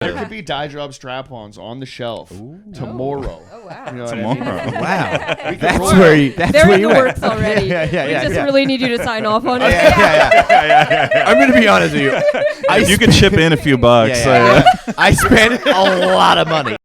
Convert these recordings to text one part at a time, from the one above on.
There could be dye job strap-ons on the shelf tomorrow. Oh wow. You know what Tomorrow. I mean? Wow. That's where you. That's They're where in you the went. works already. Yeah. We just really need you to sign off on it. Yeah. I'm gonna be honest with you. You could chip in a few bucks. I spent a lot of money.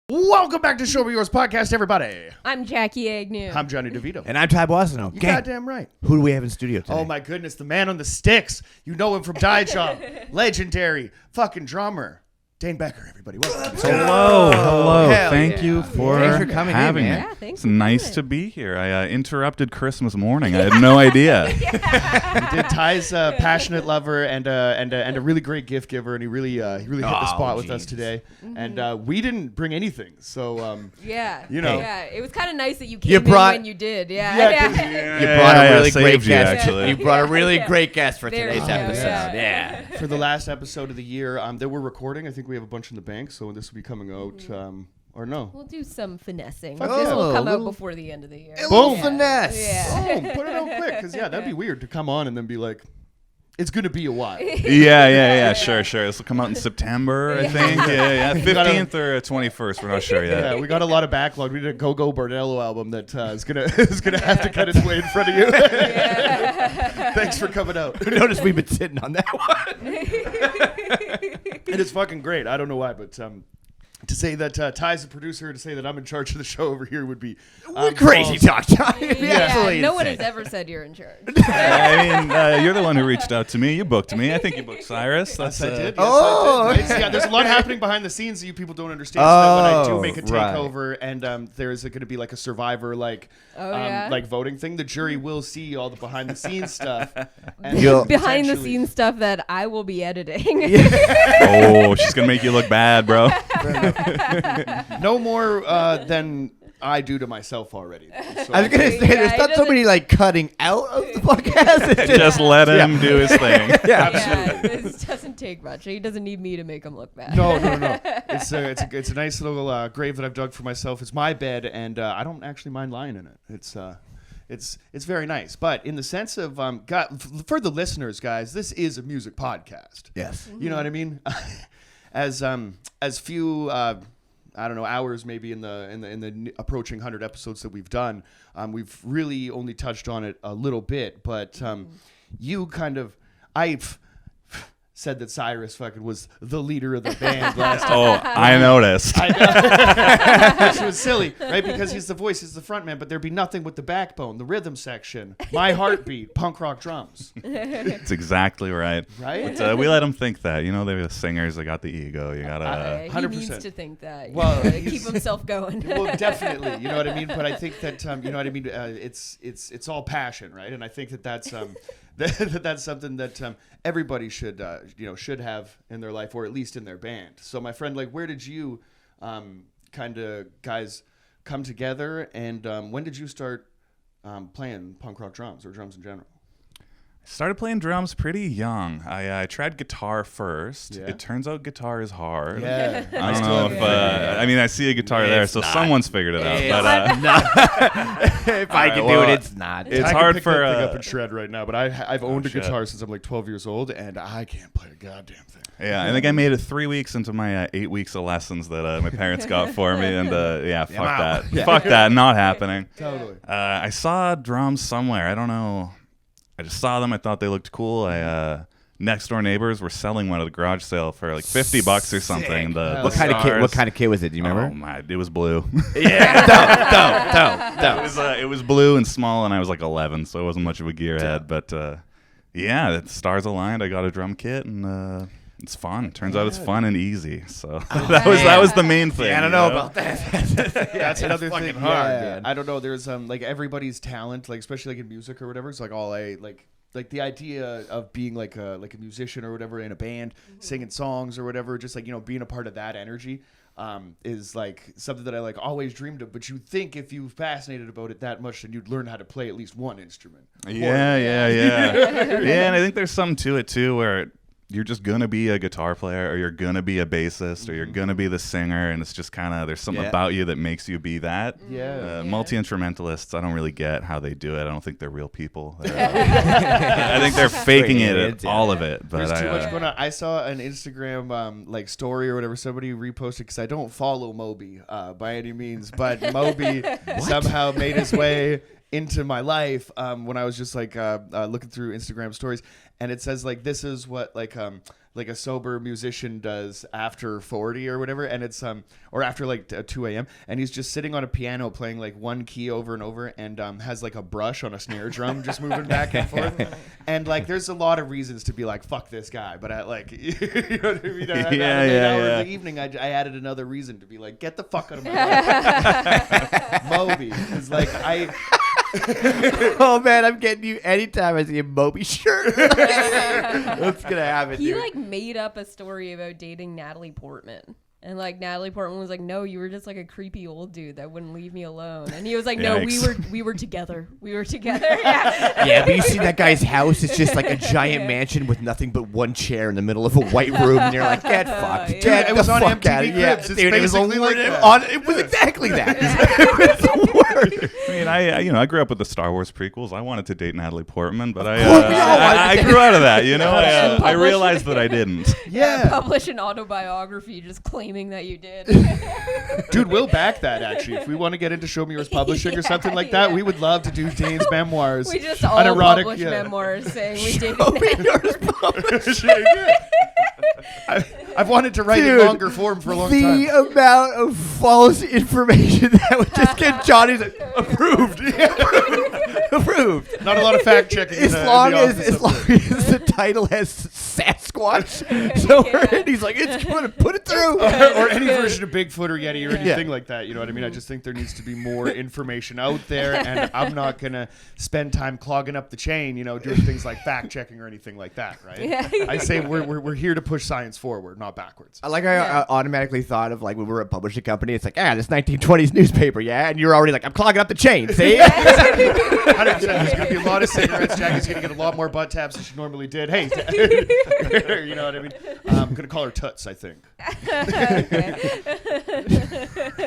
Welcome back to Show Me Yours Podcast, everybody. I'm Jackie Agnew. I'm Johnny DeVito. And I'm Ty Boissino. You goddamn right. Who do we have in studio today? Oh my goodness, the man on the sticks. You know him from Dye Job. Legendary fucking drummer. Dane Becker, everybody. Welcome. Hello. Hell Thank yeah. you for Thanks for coming in, having man. me. Yeah, thanks It's for nice coming. to be here. I interrupted Christmas morning. I had no idea. He did Ty's passionate lover and a really great gift giver, and he really hit the spot with us today. And we didn't bring anything, so Yeah. You know. Yeah. It was kind of nice that you came You brought- in when you did. Yeah, Yeah. 'cause- You brought a really great saved you, guest. actually. You brought a really great guest for There today's you go, episode. yeah. for the last episode of the year that we're recording, I think we have a bunch in the bank, so this will be coming out, or no. We'll do some finessing. Fuck This yeah. will come A out little- before the end of the year. A little Boom. finesse. Yeah. Oh, put it out quick, because that'd be weird to come on and then be like, it's going to be a while. Yeah. Sure. This will come out in September, I think. Yeah. 15th or 21st. We're not sure yet. Yeah, we got a lot of backlog. We did a Go-Go Bordello album that is gonna have to cut its way in front of you. Thanks for coming out. Notice we've been sitting on that one. It is fucking great. I don't know why, but to say that Ty's the producer, to say that I'm in charge of the show over here would be Crazy talk, John. Yeah. No one has ever said you're in charge. I mean, you're the one who reached out to me. You booked me. I think you booked Cyrus. Yes, That's I did. Oh. Yes, I did. Yeah, there's a lot happening behind the scenes that you people don't understand. So that when I do Oh, make a right. takeover, and there's going to be like a Survivor like voting thing, the jury will see all the behind the scenes stuff. And You'll- Behind the potentially- scenes stuff that I will be editing. Oh, she's gonna make you look bad, bro. No more than I do to myself already. So I was gonna say, there's he not so many like cutting out of the podcast. It's Just let him do his thing. Yeah, this doesn't take much. He doesn't need me to make him look bad. No. It's a nice little grave that I've dug for myself. It's my bed, and I don't actually mind lying in it. It's very nice. But in the sense of for the listeners, guys, this is a music podcast. Yes. You know what I mean? As few I don't know, hours maybe in the approaching 100 episodes that we've done, we've really only touched on it a little bit. But you kind of I've said that Cyrus fucking was the leader of the band last time. Oh, I noticed. Which was silly, right? Because he's the voice, he's the front man, but there'd be nothing with the backbone, the rhythm section, my heartbeat, punk rock drums. That's exactly right. Right? But we let them think that. You know, they're the singers. They got the ego. You gotta. He 100%. needs to think that. Well, To he's- keep himself going. Well, definitely, you know what I mean. But I think that you know what I mean. It's all passion, right? And I think that's that's something that everybody should have in their life, or at least in their band. So, my friend, like, where did you kind of guys come together, and when did you start playing punk rock drums or drums in general? Started playing drums pretty young. I tried guitar first. Yeah. It turns out guitar is hard. Yeah, I don't know if I mean, I see a guitar there, so someone's figured it out. If I can do it, it's not. It's I can hard pick for that thing up and shred right now, but I've owned a shit. guitar since I'm like 12 years old, and I can't play a goddamn thing. yeah. I think I made it 3 weeks into my 8 weeks of lessons that my parents got for me, and fuck out. that, fuck that, not happening. Totally. I saw drums somewhere. I don't know. I just saw them. I thought they looked cool. Next door neighbors were selling one at the garage sale for like $50 or something. What kind of kit was it? Do you remember? Oh my! It was blue. Don't. It was blue and small, and I was like 11, so it wasn't much of a gearhead. But the stars aligned. I got a drum kit, and it's fun. Turns out it's fun and easy. So that was the main thing. I don't know about that. That's another thing. fucking hard, Yeah, man. I don't know. There's like everybody's talent, like especially like in music or whatever. It's like all like the idea of being like a musician or whatever in a band, singing songs or whatever, just like, you know, being a part of that energy. Is like something that I like always dreamed of, but you'd think if you were fascinated about it that much, then you'd learn how to play at least one instrument. Yeah. And I think there's something to it too, where you're just gonna be a guitar player, or you're gonna be a bassist, or you're gonna be the singer, and it's just kind of there's something about you that makes you be that. Multi-instrumentalists, I don't really get how they do it. I don't think they're real people. I think they're faking it, all of it. But there's too much going on. I saw an Instagram like story or whatever. Somebody reposted, because I don't follow Moby by any means, but Moby somehow made his way into my life when I was just like looking through Instagram stories, and it says like this is what like a sober musician does after 40 or whatever, and it's or after like 2 a.m. and he's just sitting on a piano playing like one key over and over, and has like a brush on a snare drum just moving back and forth, and like there's a lot of reasons to be like fuck this guy, but I like you know what I mean? In the evening I added another reason to be like get the fuck out of my life. Moby is like Oh man, I'm getting you anytime I see a Moby shirt. What's gonna happen? He dude? like made up a story about dating Natalie Portman. And like Natalie Portman was like, no, you were just like a creepy old dude that wouldn't leave me alone. And he was like, no, we were together. We were together. Yeah. Yeah, but you see that guy's house, it's just like a giant mansion with nothing but one chair in the middle of a white room, and you're like, get fucked. Yeah. Get it the was on fuck MTV out of Cribs. here. It's Dude, it was basically like it was exactly that. It's the worst. I mean, I grew up with the Star Wars prequels. I wanted to date Natalie Portman, but I grew out of that. You know, I realized that I didn't. Yeah. Publish an autobiography just claiming that you did. Dude, we'll back that actually. If we want to get into Show Me Yours Publishing or something like that, we would love to do Dane's memoirs. We just all publish memoirs saying we did. I've wanted to write in longer form for a long time. The amount of false information that would just get Johnny's approved. Approved. Not a lot of fact checking. As long as the title has Sasquatch somewhere, and he's like, it's put it through. Or any version of Bigfoot or Yeti or anything like that. You know what I mean? I just think there needs to be more information out there, and I'm not gonna spend time clogging up the chain, you know, doing things like fact checking or anything like that, right? Yeah. I say we're here to push science forward, not backwards. I automatically thought of like when we were a publishing company, it's like, this 1920s newspaper, and you're already like, I'm clogging up the chain, see? 100%. There's gonna be a lot of cigarettes. Jackie's gonna get a lot more butt taps than she normally did. Hey, you know what I mean? I'm gonna call her Toots, I think.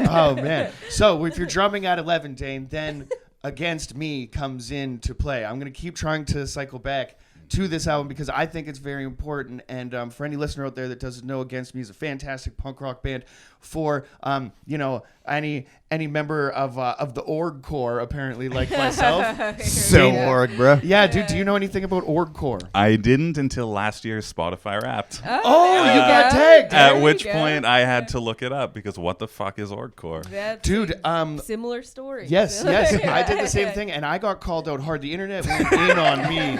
Oh man! So if you're drumming at 11, Dane, then Against Me comes into play. I'm gonna keep trying to cycle back to this album because I think it's very important. And for any listener out there that doesn't know, Against Me is a fantastic punk rock band for any member of the org core, apparently, like myself. So org, bro. Yeah, dude. Do you know anything about org core? I didn't until last year's Spotify Wrapped. Oh, you got tagged. At which point I had to look it up because what the fuck is orgcore? Dude, similar story. Yes. I did the same thing, and I got called out hard. The internet went in on me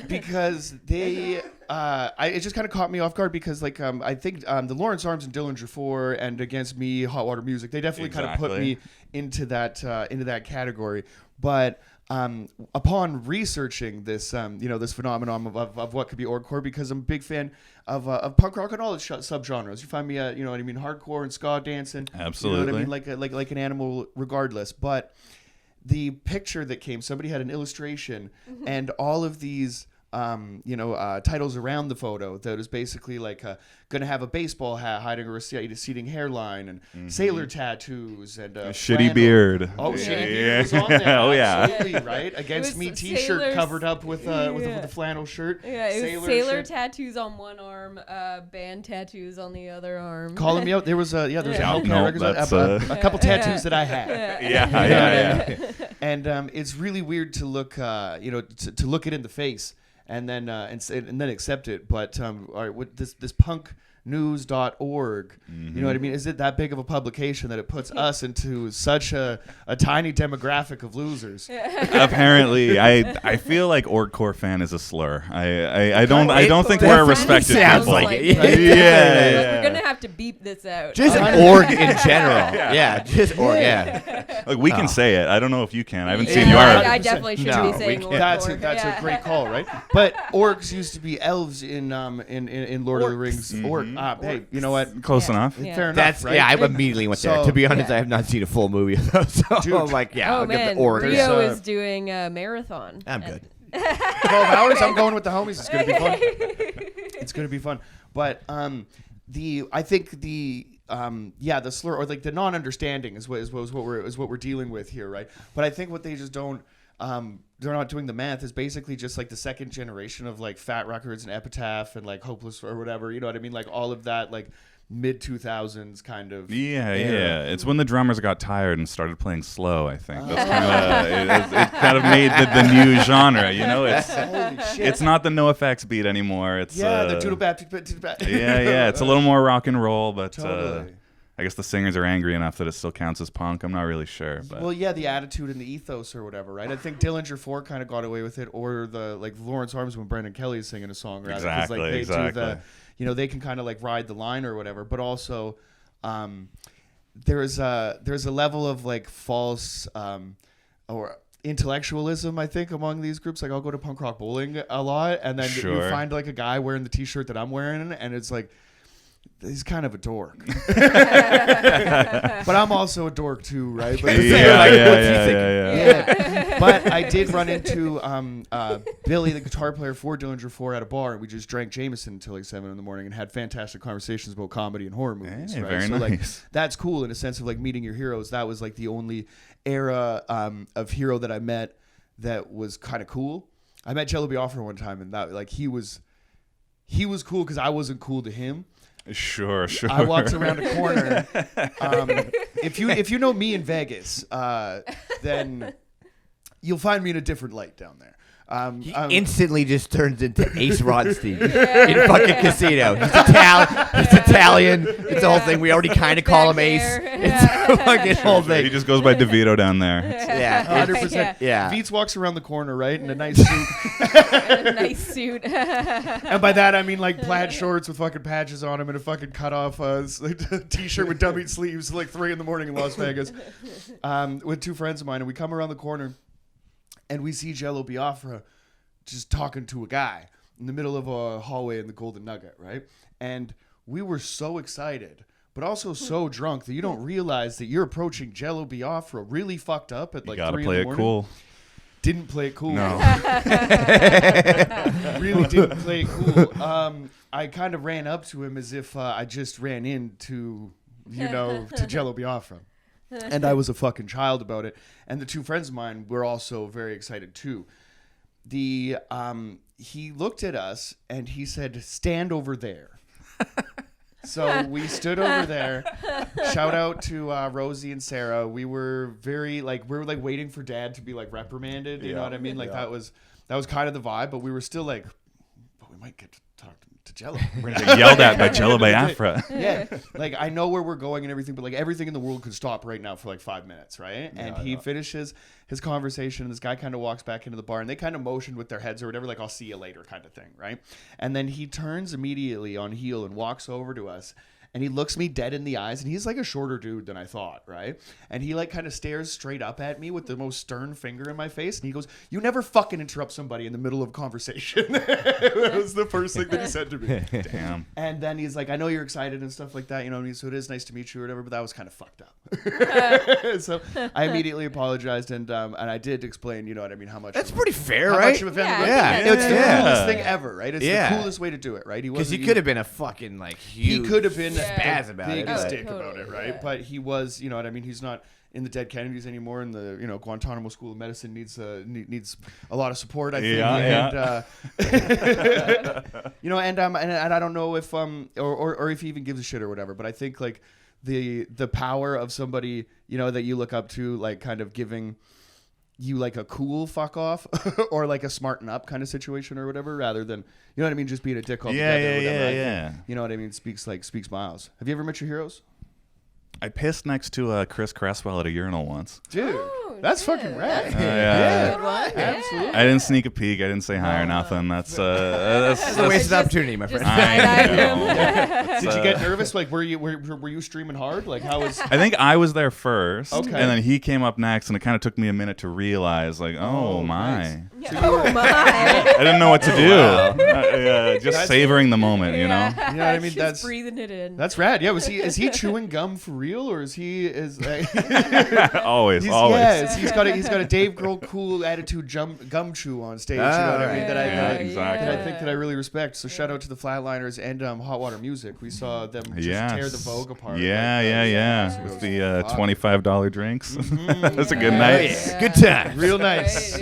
because they. It just kind of caught me off guard because, like, I think the Lawrence Arms and Dillinger 4 and Against Me, Hot Water Music, they definitely kind of put me into that category. But upon researching this, this phenomenon of what could be orgcore, because I'm a big fan of punk rock and all its subgenres. You find me, hardcore and ska dancing. Absolutely. You know what I mean? Like an animal, regardless. But the picture that came, somebody had an illustration, and all of these. Titles around the photo that is basically like going to have a baseball hat hiding a receding hairline and sailor tattoos and a shitty beard. Oh, shitty beard was on there. Oh, yeah. Absolutely, right? Against Me t-shirt covered up with a flannel shirt. Yeah, it was sailor tattoos on one arm, band tattoos on the other arm. Calling me out. There was a couple Yeah. tattoos that I had. Yeah. And it's really weird to look, to look it in the face. And then and then accept it. But all right, with this punknews.org, you know what I mean? Is it that big of a publication that it puts us into such a tiny demographic of losers? Apparently, I feel like orgcore fan is a slur. I don't think we're a respected sounds people. like it. We're gonna have to beep this out. Just org in general. Yeah, just org. Yeah. Like we can say it. I don't know if you can. I haven't seen you. I definitely should be saying org. That's a great call, right? But orcs used to be elves in Lord of the Rings. Hey, you know what? Close enough. Fair enough, right? Yeah, I immediately went there. To be honest, I have not seen a full movie of those. So I'm like, I'll get the org. Rio is doing a marathon. I'm good. 12 hours. I'm going with the homies. It's gonna be fun. It's gonna be fun. But I think the slur or like the non-understanding is what we're dealing with here, right? But I think what they just don't. They're not doing the math is basically just like the second generation of like Fat Records and Epitaph and like Hopeless or whatever, you know what I mean? Like all of that like mid 2000s kind of era. It's when the drummers got tired and started playing slow, I think. That's kind of it kind of made the new genre, you know? It's not the NoFX beat anymore. It's the toodle-bap. It's a little more rock and roll, but totally. I guess the singers are angry enough that it still counts as punk. I'm not really sure. But. Well, yeah, the attitude and the ethos or whatever, right? I think Dillinger 4 kind of got away with it, or the like Lawrence Arms when Brendan Kelly's singing a song, right? Exactly, like, they exactly. do they can kind of like ride the line or whatever, but also there's a level of like false or intellectualism, I think, among these groups. Like I'll go to punk rock bowling a lot, and then you find like a guy wearing the T-shirt that I'm wearing, and it's like, he's kind of a dork. But I'm also a dork too, right? But But I did run into Billy, the guitar player for Dillinger 4 at a bar, and we just drank Jameson until like 7 a.m. and had fantastic conversations about comedy and horror movies. Hey, right? very so nice. like that's cool in a sense of like meeting your heroes. That was like the only era of hero that I met that was kind of cool. I met Jello Biafra one time, and that like he was cool because I wasn't cool to him. Sure. I walked around a corner. If you know me in Vegas, then you'll find me in a different light down there. He instantly just turns into Ace Rodstein in fucking Casino. He's Italian. It's the whole thing. We already kind of call him Ace. It's the fucking whole thing. He just goes by DeVito down there. 100%. Yeah. Veets walks around the corner, right, in a nice suit. Nice suit. And by that I mean like plaid shorts with fucking patches on them and a fucking cut off T-shirt with dummy sleeves, like 3 a.m. in Las Vegas, with 2 friends of mine, and we come around the corner. And we see Jello Biafra just talking to a guy in the middle of a hallway in the Golden Nugget, right? And we were so excited, but also so drunk that you don't realize that you're approaching Jello Biafra really fucked up at like 3 in the morning. You gotta play it cool. Didn't play it cool. No. Really didn't play it cool. I kind of ran up to him as if I just ran into, to Jello Biafra. And I was a fucking child about it. And the 2 friends of mine were also very excited too. He looked at us and he said, "Stand over there." So we stood over there. Shout out to Rosie and Sarah. We were very waiting for Dad to be like reprimanded. You know what I mean? Like that was kind of the vibe. But we were still like, but we might get to talk to Jello. We're gonna get yelled at by Jello Biafra. Yeah, like I know where we're going and everything, but like everything in the world could stop right now for like 5 minutes, right? And he finishes his conversation, and this guy kind of walks back into the bar, and they kind of motioned with their heads or whatever, like "I'll see you later" kind of thing, right? And then he turns immediately on heel and walks over to us. And he looks me dead in the eyes, and he's like a shorter dude than I thought, right? And he like kind of stares straight up at me with the most stern finger in my face, and he goes, "You never fucking interrupt somebody in the middle of a conversation." That was the first thing that he said to me. Damn. And then he's like, "I know you're excited and stuff like that, you know what I mean? So it is nice to meet you or whatever, but that was kind of fucked up." So I immediately apologized, and I did explain, you know what I mean, how much. That's pretty fair, how right? much of a family Yeah. It's the coolest thing ever, right? It's the coolest way to do it, right? Because he could have been a fucking like huge. He could have been spaz about it. biggest Oh, dick totally, about it, right? yeah. But he was, you know what I mean? He's not in the dead Kennedys anymore, and the Guantanamo School of Medicine needs a lot of support, I think. Yeah. And and I don't know if or if he even gives a shit or whatever, but I think like the power of somebody that you look up to, like kind of giving you like a cool fuck off or like a smarten up kind of situation or whatever, rather than just being a dick altogether. or whatever. I think, you know what I mean? Speaks miles. Have you ever met your heroes? I pissed next to Chris Cresswell at a urinal once. Dude, that's fucking rad. Good one. Absolutely. I didn't sneak a peek. I didn't say hi or nothing. That's That's a waste of opportunity, my friend. I know. Did you get nervous? Like, were you streaming hard? Like, how was? I think I was there first, Okay. and then he came up next, and it kind of took me a minute to realize, like, oh my. Nice. Oh my! I didn't know what to do. Wow. Just savoring the moment, you know. You know what I mean? Just That's breathing it in. That's rad. Yeah, is he chewing gum for real, or is always. Yeah, he's got a Dave Grohl cool attitude gum chew on stage. You know what I mean? exactly. That I think that I really respect. So shout out to the Flatliners and Hot Water Music. We saw them just tear the Vogue apart. Yeah. With the $25 drinks. That's a good night. Yeah. Good time. Real nice.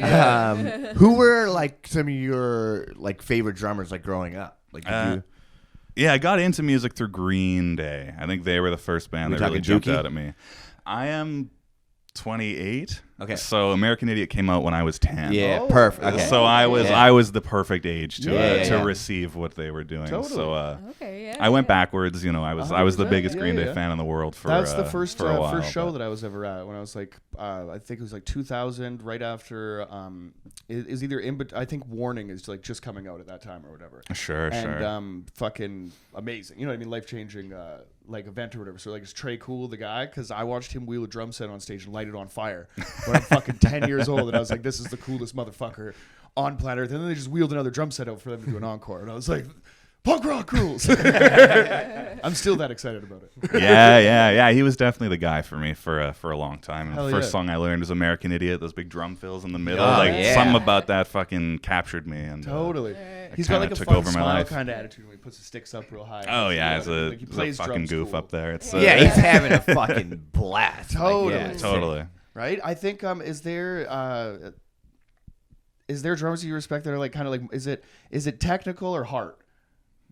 Who were like some of your like favorite drummers like growing up? Like I got into music through Green Day. I think they were the first band that really jumped out at me. I am 28. Okay. So American Idiot came out when I was 10. Yeah, perfect. Okay. So I was the perfect age to receive what they were doing. Totally. So I went backwards. You know, I was the biggest Green Day fan in the world for That's the first for a while, first show that I was ever at when I was like I think it was like 2000, right after is either I think Warning is like just coming out at that time or whatever. Sure. Fucking amazing. You know what I mean? Life changing like event or whatever. So like, is Trey cool, the guy? Because I watched him wheel a drum set on stage and light it on fire when I'm fucking 10 years old, and I was like, this is the coolest motherfucker on planet Earth. And then they just wheeled another drum set out for them to do an encore, and I was like, punk rock rules. I'm still that excited about it. Yeah. He was definitely the guy for me for a long time. And Hell the first song I learned was American Idiot. Those big drum fills in the middle, something about that fucking captured me. And totally. He's got like a took fun over my smile life. kind of attitude when he puts the sticks up real high. Oh yeah, like he plays a fucking drums goof cool. up there. It's he's having a fucking blast. Totally. Like, totally. Right? I think is there drummers that you respect that are like kind of like is it technical or heart?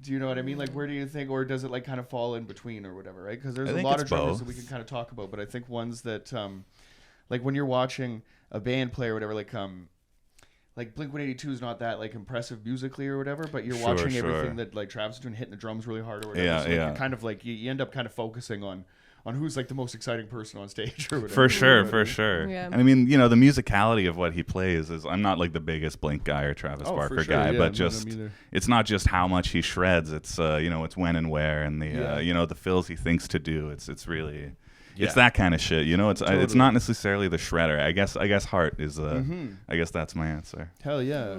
Do you know what I mean? Like, where do you think, or does it like kind of fall in between or whatever, right? Because there's a lot of drummers that we can kind of talk about, but I think ones that like when you're watching a band play or whatever, like Blink-182 is not that like impressive musically or whatever, but you're watching everything that like Travis is doing, hitting the drums really hard or whatever. Yeah, so like, you're kind of like you end up kind of focusing on who's like the most exciting person on stage or whatever. For sure. Yeah. And I mean, you know, the musicality of what he plays is, I'm not like the biggest Blink guy or Travis Barker guy, but just it's not just how much he shreds. It's it's when and where, and the the fills he thinks to do. It's really. Yeah. It's that kind of shit, you know. It's not necessarily the shredder. I guess Heart is. I guess that's my answer. Hell yeah.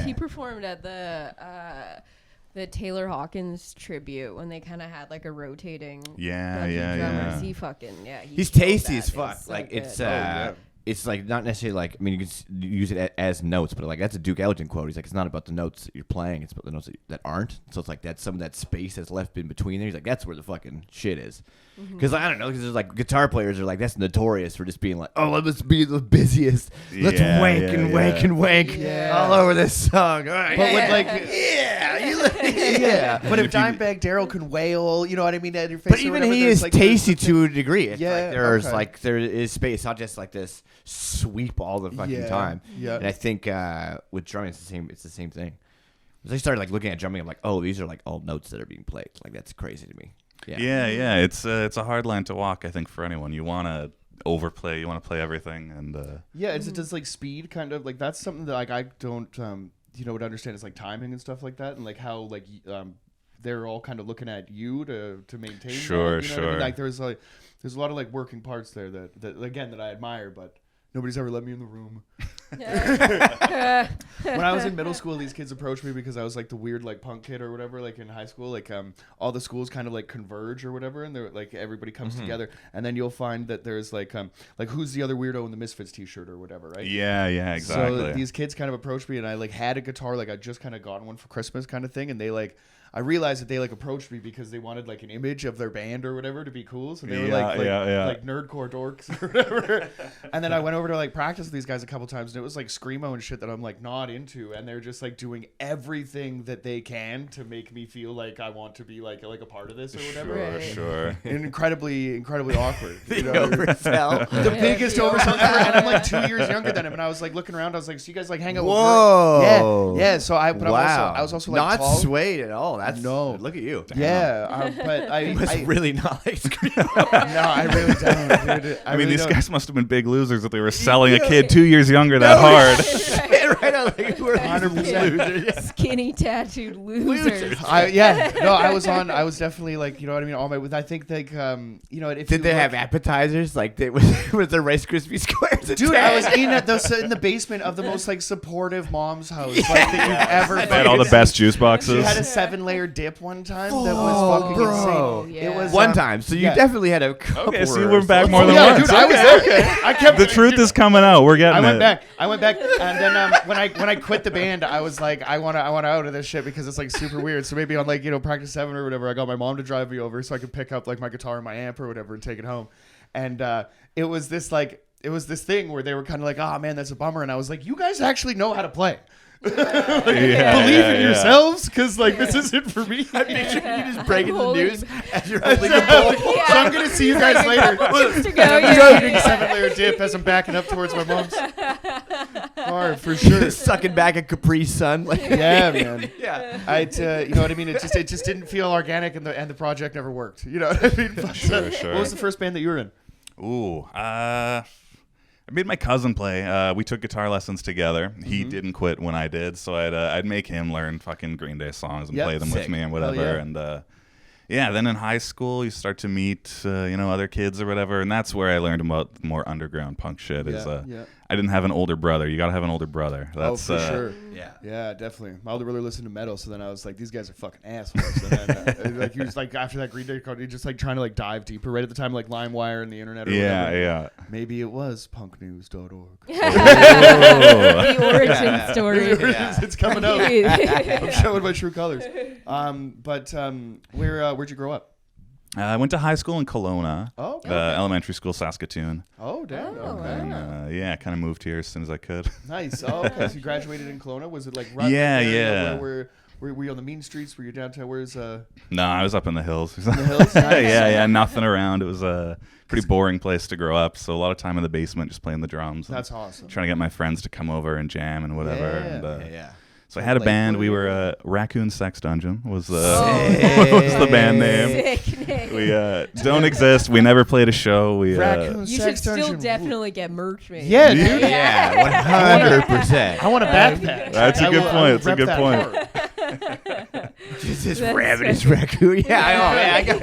He performed at the Taylor Hawkins tribute when they kind of had like a rotating. Drummers. He fucking he's tasty as fuck. So like good. it's like not necessarily like, I mean, you can use it as notes, but like that's a Duke Ellington quote. He's like, it's not about the notes that you're playing, it's about the notes that aren't. So it's like that's some of that space that's left in between there. He's like, that's where the fucking shit is. Because I don't know, because there's like guitar players are like, that's notorious for just being like, oh, let's be the busiest. Let's wank and wank and wank all over this song. All right, but with like But if Dimebag Darrell can wail, you know what I mean, at your face. But even he is like, tasty to a degree. It's like there is space, not just like this sweep all the fucking time. Yeah. And I think with drumming, it's the same thing. As I started like looking at drumming, I'm like, oh, these are like all notes that are being played. Like that's crazy to me. Yeah. It's a hard line to walk, I think, for anyone. You want to overplay, you want to play everything, and it's just like speed, kind of like that's something that like I don't would understand. It's like timing and stuff like that, and like how like they're all kind of looking at you to maintain. Sure. What I mean? Like there's a lot of like working parts there that again that I admire, but nobody's ever let me in the room. When I was in middle school, these kids approached me because I was like the weird like punk kid or whatever. Like in high school, like all the schools kind of like converge or whatever, and they're like everybody comes together, and then you'll find that there's like who's the other weirdo in the Misfits t-shirt or whatever, right? Yeah, exactly. So these kids kind of approached me, and I like had a guitar, like I just kind of gotten one for Christmas kind of thing, and they like. I realized that they like approached me because they wanted like an image of their band or whatever to be cool. So they were like nerdcore dorks or whatever. And then I went over to like practice with these guys a couple times, and it was like screamo and shit that I'm like not into, and they're just like doing everything that they can to make me feel like I want to be like a part of this or whatever. Sure. And incredibly awkward. The oversell. The biggest oversell ever. And I'm like 2 years younger than him, and I was like looking around. I was like, so you guys like hang out with girls? Yeah. So I was also like not tall. Swayed at all. That's look at you. Yeah, but I must really not like screamo. No, I really don't. Dude. I mean, these guys must have been big losers that they were selling a kid 2 years younger that hard. Right on like, we're 100%. Skinny tattooed losers. I was definitely like, you know what I mean. I think like, you know, if Did they have appetizers? Like, was there Rice Krispie squares? Dude, I was eating in the basement of the most like supportive mom's house like that you've ever. They had all the best juice boxes. She had a 7-layer dip one time that was fucking bro. insane. Yeah. It was one time, so you definitely had a couple. Okay, so you went back more than yeah, once. dude, I was there. I kept The truth is coming out. We're getting I went back, and then when I quit the band, I was like, I want out of this shit because it's like super weird. So maybe on like, you know, practice 7 or whatever, I got my mom to drive me over so I could pick up like my guitar and my amp or whatever and take it home. And it was this thing where they were kind of like, oh man, that's a bummer. And I was like, you guys actually know how to play. Believe in yourselves, because like this isn't for me. I picture you just breaking the news as you're So I'm gonna see you guys later. I'm Doing 7-layer dip as I'm backing up towards my mom's car for sure. Sucking back a Capri Sun. Like, Yeah, man. yeah. You know what I mean? It just didn't feel organic, and the project never worked. You know what I mean? But, Sure. What was the first band that you were in? Ooh, I made my cousin play. We took guitar lessons together. He didn't quit when I did, so I'd make him learn fucking Green Day songs and play them with me and whatever. Yeah. And then in high school, you start to meet other kids or whatever, and that's where I learned about more underground punk shit. I didn't have an older brother. You gotta have an older brother. That's, for sure. Yeah, definitely. My older brother listened to metal, so then I was like, these guys are fucking assholes. And then, like he was like, after that Green Day card, he just like trying to like dive deeper. Right at the time, like LimeWire and the internet. Or whatever. Maybe it was punknews.org. The origin story. It's coming out. I'm showing my true colors. Where'd you grow up? I went to high school in Kelowna. Oh, okay. Elementary school, Saskatoon. Oh, damn. Okay. And kind of moved here as soon as I could. Nice. Oh, okay. So you graduated in Kelowna. Was it like right Yeah, there? yeah. Were you on the mean streets? Were you downtown? Where's No, I was up in the hills. in the hills? Nice. yeah, nothing around. It was a pretty boring place to grow up. So a lot of time in the basement, just playing the drums. That's awesome. Trying to get my friends to come over and jam and whatever. Yeah. And, so I had a band. We were Raccoon Sex Dungeon was the band name. Sick name. We don't exist. We never played a show. We Raccoon You should Sex still Dungeon. definitely get merch made. Yeah, dude. Yeah, 100%. I want a backpack. That's a good point. I will That's a good rep point. that hard. Just this That's ravenous so- raccoon. I got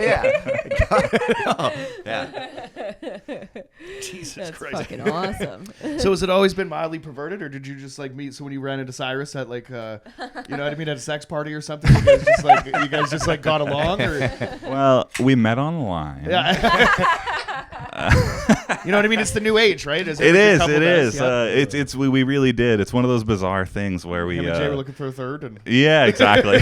Jesus That's Christ. fucking awesome. So has it always been mildly perverted, or did you just like meet? So when you ran into Cyrus at like, you know what I mean, at a sex party or something, you guys just like got along, or Well, we met online. you know what I mean? It's the new age, right? As It every is. couple It does, is. yeah. We really did. It's one of those bizarre things where we. Him and Jay were looking for a third, and Yeah, exactly.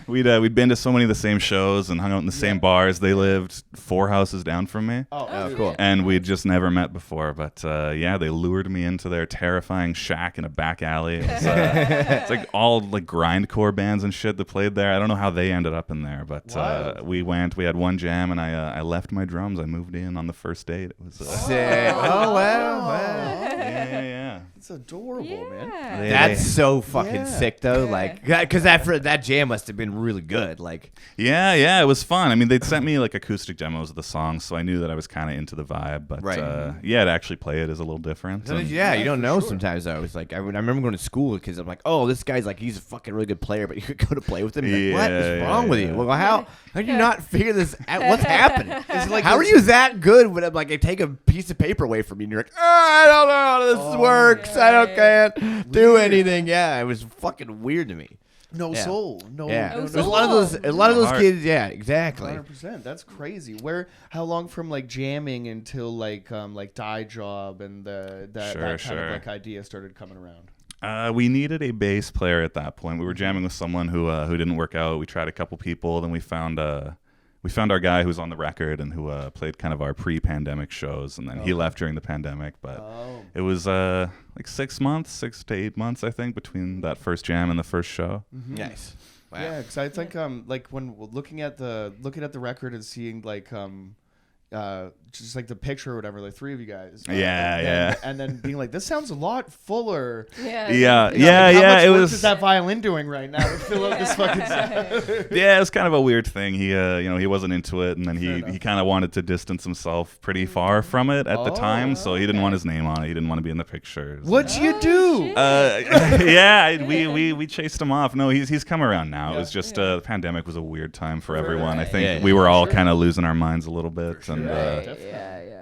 We'd been to so many of the same shows and hung out in the same bars. They lived 4 houses down from me. oh, cool. And we'd just never met before. But they lured me into their terrifying shack in a back alley. It's like all like grindcore bands and shit that played there. I don't know how they ended up in there, but we went. We had one jam, and I left my drums. I moved in on the first date. It was Sick. Oh, wow. yeah. it's adorable, man. That's so fucking sick, though. Yeah. Like, because that jam must have been really good. Like, Yeah, it was fun. I mean, they'd sent me like acoustic demos of the songs, so I knew that I was kind of into the vibe. But Right. to actually play it is a little different. And- yeah, you don't know sometimes, though. It's like, I remember going to school because I'm like, oh, this guy's like, he's a fucking really good player, but you could go to play with him. Like, what is wrong with you? Well, how did you not figure this out? What's happening? Like how are you that good when I'm like, I take a piece of paper away from you and you're like, I don't know how this works. I can't do anything. Yeah, it was fucking weird to me. No soul, no. Yeah, No there's a lot of those Heart. kids. Yeah, exactly. 100%. That's crazy. How long from like jamming until like Die Job and that kind of like idea started coming around? We needed a bass player at that point. We were jamming with someone who didn't work out. We tried a couple people, then we found our guy who was on the record and who played kind of our pre-pandemic shows, and then he left during the pandemic. But it was like 6 to 8 months, I think, between that first jam and the first show. Mm-hmm. Nice. Wow. Yeah, because I think like when looking at the record and seeing like just like the picture or whatever, like 3 of you guys. And then being like, this sounds a lot fuller. Yeah. Yeah. You know, Yeah. like, how Yeah. much It work was. is that violin doing right now to fill out this fucking sound? Yeah, it was kind of a weird thing. He, he wasn't into it, and then he enough. kind of wanted to distance himself pretty far from it at the time, so he didn't want his name on it. He didn't want to be in the pictures. What'd you do? Yeah, we chased him off. No, he's come around now. It was just the pandemic was a weird time for everyone. I think we were all kind of losing our minds a little bit, and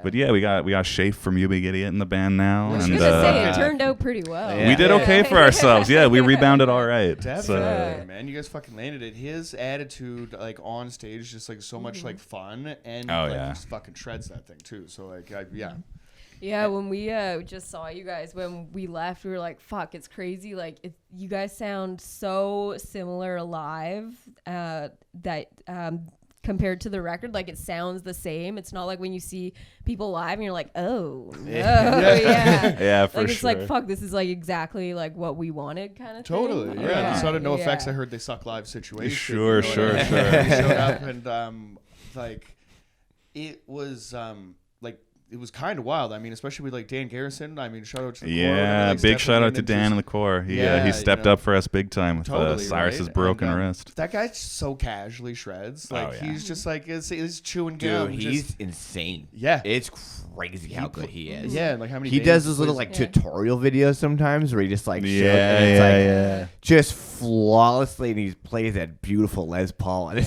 but yeah, we got Shafe from You Big Idiot in the band now, I was and gonna say it turned out pretty well. we did okay for ourselves. Yeah, we rebounded all right. Definitely, man. You guys fucking landed it. His attitude, like on stage, just like so much like fun, and like, he just fucking shreds that thing too. So like, Yeah, when we just saw you guys when we left, we were like, "Fuck, it's crazy! Like, you guys sound so similar live that compared to the record, like it sounds the same. It's not like when you see people live and you're like, oh no, yeah, for like it's sure. like fuck, this is like exactly like what we wanted, kind of totally. thing. Yeah, the Son of No Effects. I heard they suck live situation. Sure. They showed up and like it was like. It was kind of wild. I mean, especially with like Dan Garrison. I mean, shout out to the core. Yeah, big shout out to Dan and the core. He stepped up for us big time with Cyrus's broken wrist. That guy so casually shreds. Like he's just like he's chewing gum. Dude, he's insane. Yeah, it's crazy how good he is. Yeah, like how many he does those little like tutorial videos sometimes where he just like just flawlessly, and he plays that beautiful Les Paul. And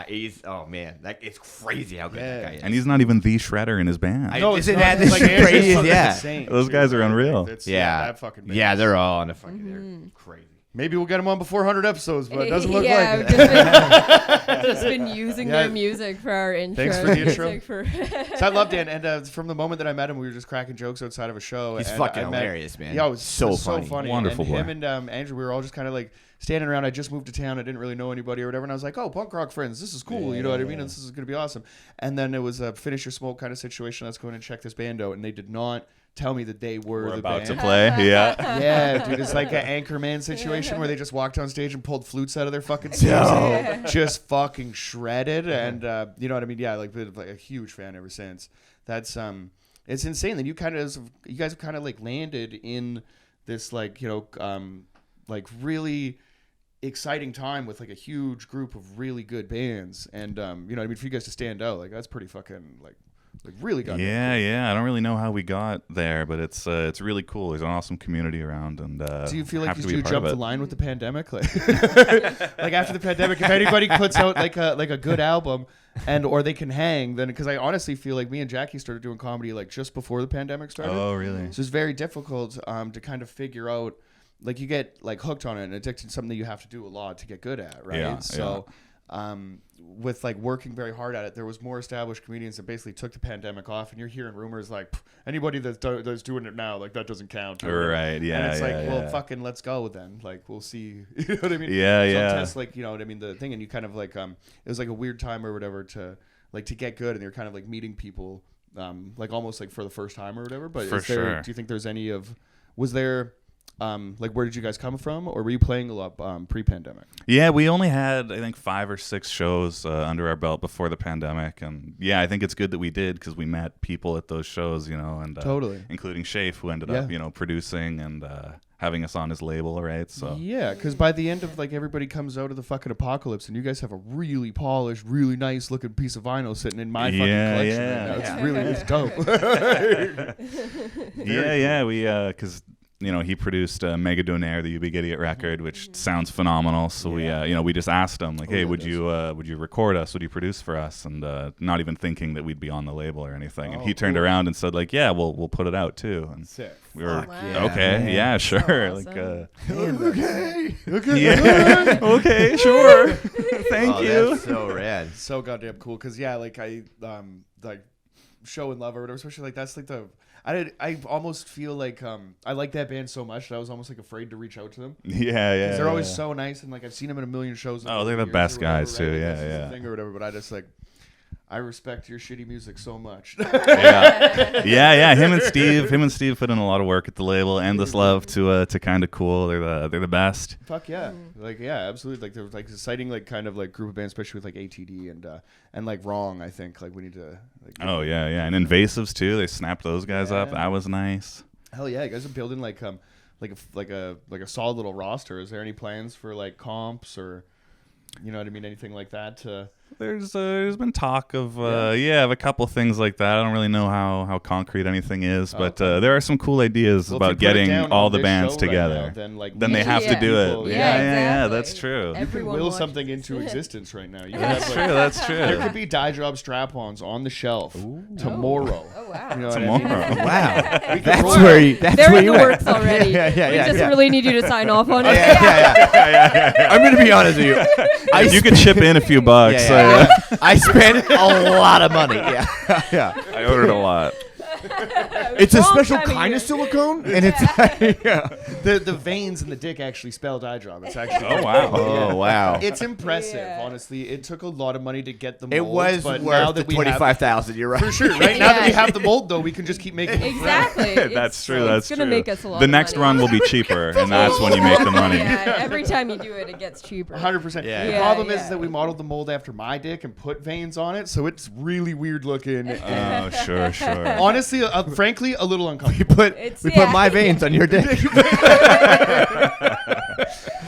he's oh man, like it's crazy how good that guy is. And he's not even the shredder in his band. Isn't that this crazy? Yeah, those guys are unreal. That fucking they're all on a fucking they're crazy. Maybe we'll get them on before 100 episodes, but it doesn't look like it. Just been using their music for our intro. Thanks for the intro. So I loved Dan, and from the moment that I met him, we were just cracking jokes outside of a show. He's fucking hilarious, man. Yeah, it was so funny. Wonderful and boy. him and Andrew, we were all just kind of like standing around. I just moved to town. I didn't really know anybody or whatever, and I was like, "Oh, punk rock friends, this is cool." You know what I mean? And this is gonna be awesome. And then it was a finish your smoke kind of situation. Let's go in and check this band out, and they did not tell me that they were the about band. to play. Yeah, dude, it's like an Anchorman situation where they just walked on stage and pulled flutes out of their fucking suits, just fucking shredded, and you know what I mean? Yeah, like a huge fan ever since. That's it's insane that you guys have kind of like landed in this like like really exciting time with like a huge group of really good bands, and you know what I mean, for you guys to stand out, like that's pretty fucking like really goddamn cool. I don't really know how we got there, but it's really cool. There's an awesome community around, and do you feel like you jumped the line with the pandemic, like like after the pandemic, if anybody puts out like a good album and or they can hang, then because I honestly feel like me and Jackie started doing comedy like just before the pandemic started. Oh really? So it's very difficult to kind of figure out, like you get like hooked on it, and addicted to something that you have to do a lot to get good at, right? With like working very hard at it, there was more established comedians that basically took the pandemic off, and you're hearing rumors like anybody that's doing it now, like that doesn't count. Right? Yeah. And it's well, fucking let's go then. Like we'll see. You know what I mean? Yeah. Test, like you know what I mean, the thing, and you kind of like it was like a weird time or whatever to get good, and you're kind of like meeting people like almost like for the first time or whatever. But do you think there's any was there? Like where did you guys come from, or were you playing a lot pre-pandemic? Yeah, we only had I think 5 or 6 shows under our belt before the pandemic, and I think it's good that we did because we met people at those shows, and totally, including Shafe, who ended up producing and having us on his label, right? So because by the end of like everybody comes out of the fucking apocalypse, and you guys have a really polished, really nice looking piece of vinyl sitting in my fucking collection right now. It's dope. We because. He produced Mega Donaire, the You Big Idiot record, which sounds phenomenal. So we just asked him like, hey, would you record us? Would you produce for us? And not even thinking that we'd be on the label or anything. And he turned around and said like, yeah, we'll put it out too. And sick. We were okay, yeah, sure. Awesome. Okay, okay, sure. Thank you. That's so rad. So goddamn cool. Because like I like Show and Love or whatever, especially like that's like I almost feel like I like that band so much that I was almost like afraid to reach out to them. Yeah. They're always so nice, and like I've seen them in a million shows. Oh, they're the best guys too. Thing or whatever, but I just like I respect your shitty music so much. yeah. Him and Steve put in a lot of work at the label. Endless Love to Kind of Cool. They're the best. Fuck yeah, absolutely. Like there was like exciting like kind of like group of bands, especially with like ATD and like Wrong. I think like we need to. Like, and Invasives too. They snapped those guys up. That was nice. Hell yeah, you guys are building like a solid little roster. Is there any plans for like comps or? You know what I mean? Anything like that? There's been talk of of a couple things like that. I don't really know how concrete anything is, but there are some cool ideas about getting all the bands together. Right then they have to do it. Yeah, that's true. You can will something into existence right now. That's true. There could be dye job strap-ons on the shelf tomorrow. Oh wow! You know tomorrow. What I mean? Wow. They're in the works already. We just really need you to sign off on it. I'm gonna be honest with you. You could chip in a few bucks. I spent a lot of money. Yeah. I ordered a lot. It's a special kind of silicone, and it's the veins in the dick actually spell dye job. It's actually oh wow. It's impressive, honestly. It took a lot of money to get the mold. It was but worth now that the $25,000. You're right. For sure. Right now that we have the mold, though, we can just keep making it. Exactly. That's true. It's gonna make us a lot. The next run will be cheaper, and that's when you make the money. Yeah, every time you do it, it gets cheaper. 100%. The problem is that we modeled the mold after my dick and put veins on it, so it's really weird looking. Oh, sure. Honestly, frankly, a little uncomfortable. We put my veins on your dick.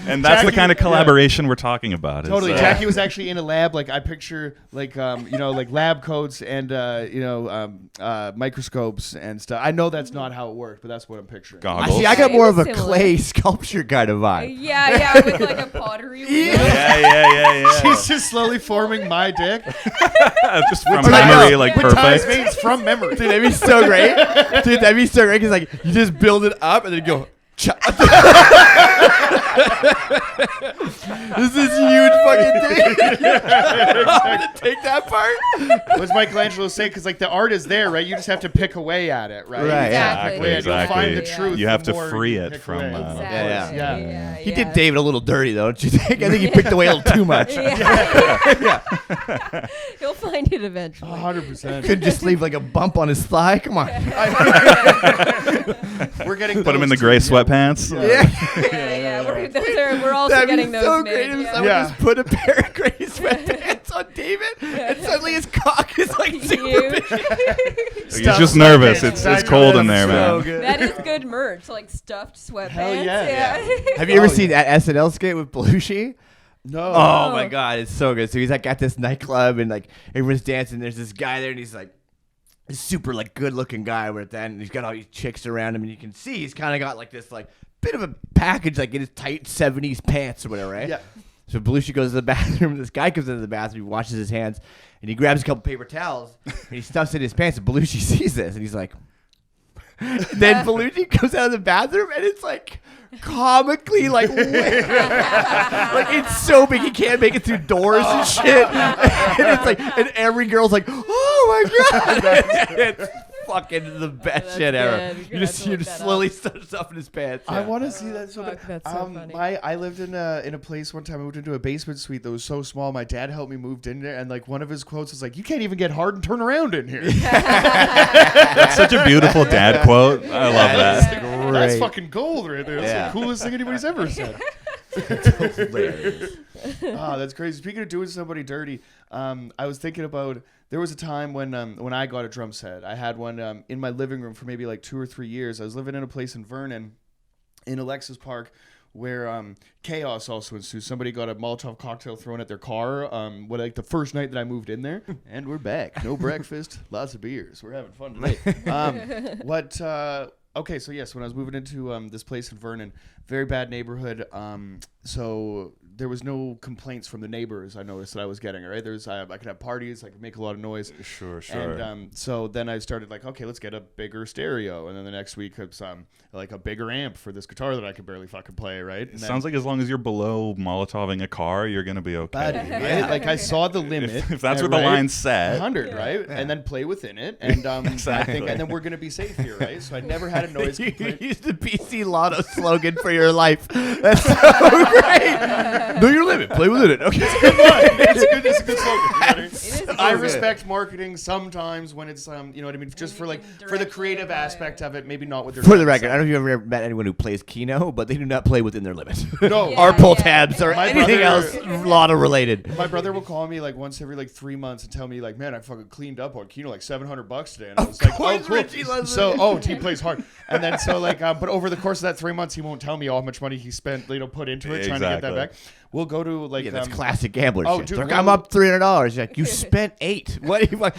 And that's the kind of collaboration we're talking about. Totally. Jackie was actually in a lab. Like I picture like like lab coats and microscopes and stuff. I know that's not how it worked, but that's what I'm picturing. Goggles. I got more of a clay sculpture kind of vibe. Yeah, with like a pottery wheel. Yeah. She's just slowly forming my dick. Just from memory, like perfect. Veins from memory. Dude, that'd be so great. Because like you just build it up and then you go. This is huge fucking thing. I'm gonna take that part. What does Michelangelo say? Because like the art is there, right? You just have to pick away at it, right? Right. Exactly. You'll find the truth. You have the to more free you it pick from. away. Yeah. He did David a little dirty though, don't you think? I think he picked away a little too much. He'll find it eventually. 100%. Couldn't just leave like a bump on his thigh. Come on. We're getting Put him in the gray sweatpants. We're also That'd getting be those so made. great if someone just put a pair of gray sweatpants on David, and suddenly his cock is like super big. He's just nervous. It's cold in there, man. That is good merch, like stuffed sweatpants. Hell yeah. Have you ever seen that SNL skit with Belushi? No. Oh my god, it's so good. So he's like at this nightclub and like everyone's dancing. There's this guy there and he's like this super like good looking guy where at the end he's got all these chicks around him and you can see he's kind of got like this like bit of a package like in his tight 70s pants or whatever, right? Yeah. So Belushi goes to the bathroom. This guy comes into the bathroom. He washes his hands and he grabs a couple paper towels and he stuffs it in his pants. And Belushi sees this and he's like. Then Belushi comes out of the bathroom and it's like comically like like it's so big he can't make it through doors and shit. And it's like and every girl's like, oh my god, it's fucking the best shit ever. You just slowly stuff stuff in his pants. I want to see that. So that's so funny. I lived in a place one time. I moved into a basement suite that was so small. My dad helped me move in there, and like one of his quotes was like, "You can't even get hard and turn around in here." That's such a beautiful dad quote. I love that. Great. That's fucking gold right there. That's the coolest thing anybody's ever said. Hilarious. That's crazy. Speaking of doing somebody dirty, I was thinking about there was a time when I got a drum set. I had one in my living room for maybe like 2 or 3 years. I was living in a place in Vernon, in Alexis Park, where chaos also ensued. Somebody got a Molotov cocktail thrown at their car. Like the first night that I moved in there, and we're back. No breakfast, lots of beers. We're having fun today. Okay, so yes, when I was moving into this place in Vernon, very bad neighborhood. So there was no complaints from the neighbors. I noticed that I was getting, right? There's I could have parties, I could make a lot of noise. Sure. And so then I started like, okay, let's get a bigger stereo. And then the next week it's like a bigger amp for this guitar that I could barely fucking play, right? It sounds like as long as you're below Molotoving a car, you're gonna be okay. Buddy, right? Like I saw the limit. If that's where the line's set, 100, right? And then play within it, and exactly. I think, and then we're gonna be safe here, right? So I never had a noise complaint. You used the BC Lotto slogan for your life. That's so great. Know your limit. Play within it. Okay. It's a good slogan. It is I respect marketing sometimes when it's you know what I mean, just for like for the creative aspect of it, maybe not with their. For the record, I don't know if you've ever met anyone who plays Keno, but they do not play within their limits. No, or pull tabs or anything brother- else lotto related. My brother will call me like once every like 3 months and tell me like, man, I fucking cleaned up on Keno like $700 today, and I was like, oh cool. Richie loves So he plays hard, and then so like but over the course of that 3 months, he won't tell me how much money he spent, put into it trying to get that back. We'll go to like that's classic gambler shit. dude, Like, I'm up $300. You're like, you spent $8. What? Are you like?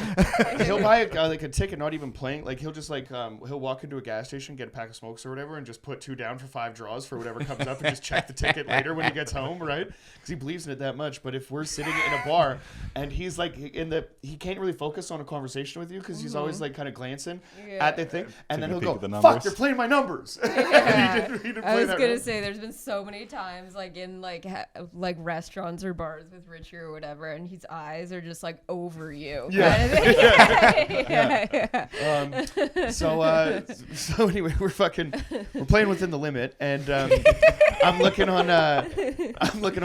He'll buy like a ticket, not even playing. Like he'll just like he'll walk into a gas station, get a pack of smokes or whatever, and just put 2 down for 5 draws for whatever comes up, and just check the ticket later when he gets home, right? Because he believes in it that much. But if we're sitting in a bar and he's like he can't really focus on a conversation with you because he's always like kind of glancing at the thing, and then he'll go, "Fuck, you're playing my numbers." Yeah. he didn't I play was that gonna right. say there's been so many times like in like restaurants or bars with Richie or whatever, and his eyes are just like over you. Yeah. Yeah. So anyway, we're playing within the limit, and I'm looking on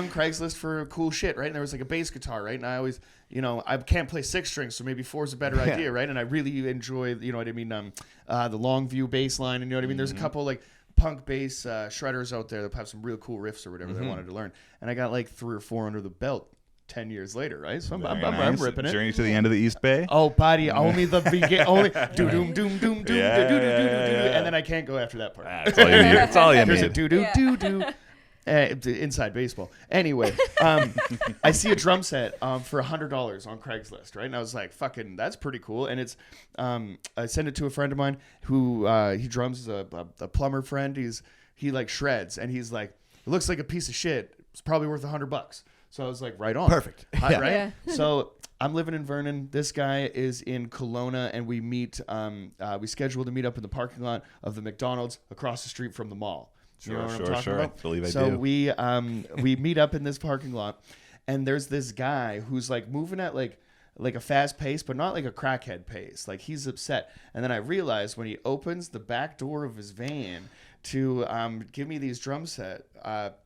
Craigslist for cool shit, right? And there was like a bass guitar, right? And I always, I can't play 6 strings, so maybe 4 is a better idea, right? And I really enjoy, you know what I mean, the long view bass line, and you know what I mean. There's a couple like punk bass shredders out there that have some real cool riffs or whatever that I wanted to learn, and I got like 3 or 4 under the belt 10 years later, right? So I'm ripping it. Journey to the end of the East Bay. Oh, buddy, only the begin, only do doom doom doom doom, and then I can't go after that part. That's all you need. That's all you There's a need. do do do do. Inside baseball. Anyway, I see a drum set for $100 on Craigslist, right? And I was like, "Fucking, that's pretty cool." And it's, I sent it to a friend of mine who he drums, a plumber friend. He like shreds, and he's like, "It looks like a piece of shit. It's probably worth $100." So I was like, "Right on, Perfect." Right?" Yeah. So I'm living in Vernon. This guy is in Kelowna, and we meet. We scheduled to meet up in the parking lot of the McDonald's across the street from the mall. You know what I'm talking about? I believe I so do. we meet up in this parking lot, and there's this guy who's like moving at like a fast pace, but not like a crackhead pace. Like he's upset. And then I realized when he opens the back door of his van to give me these drum set,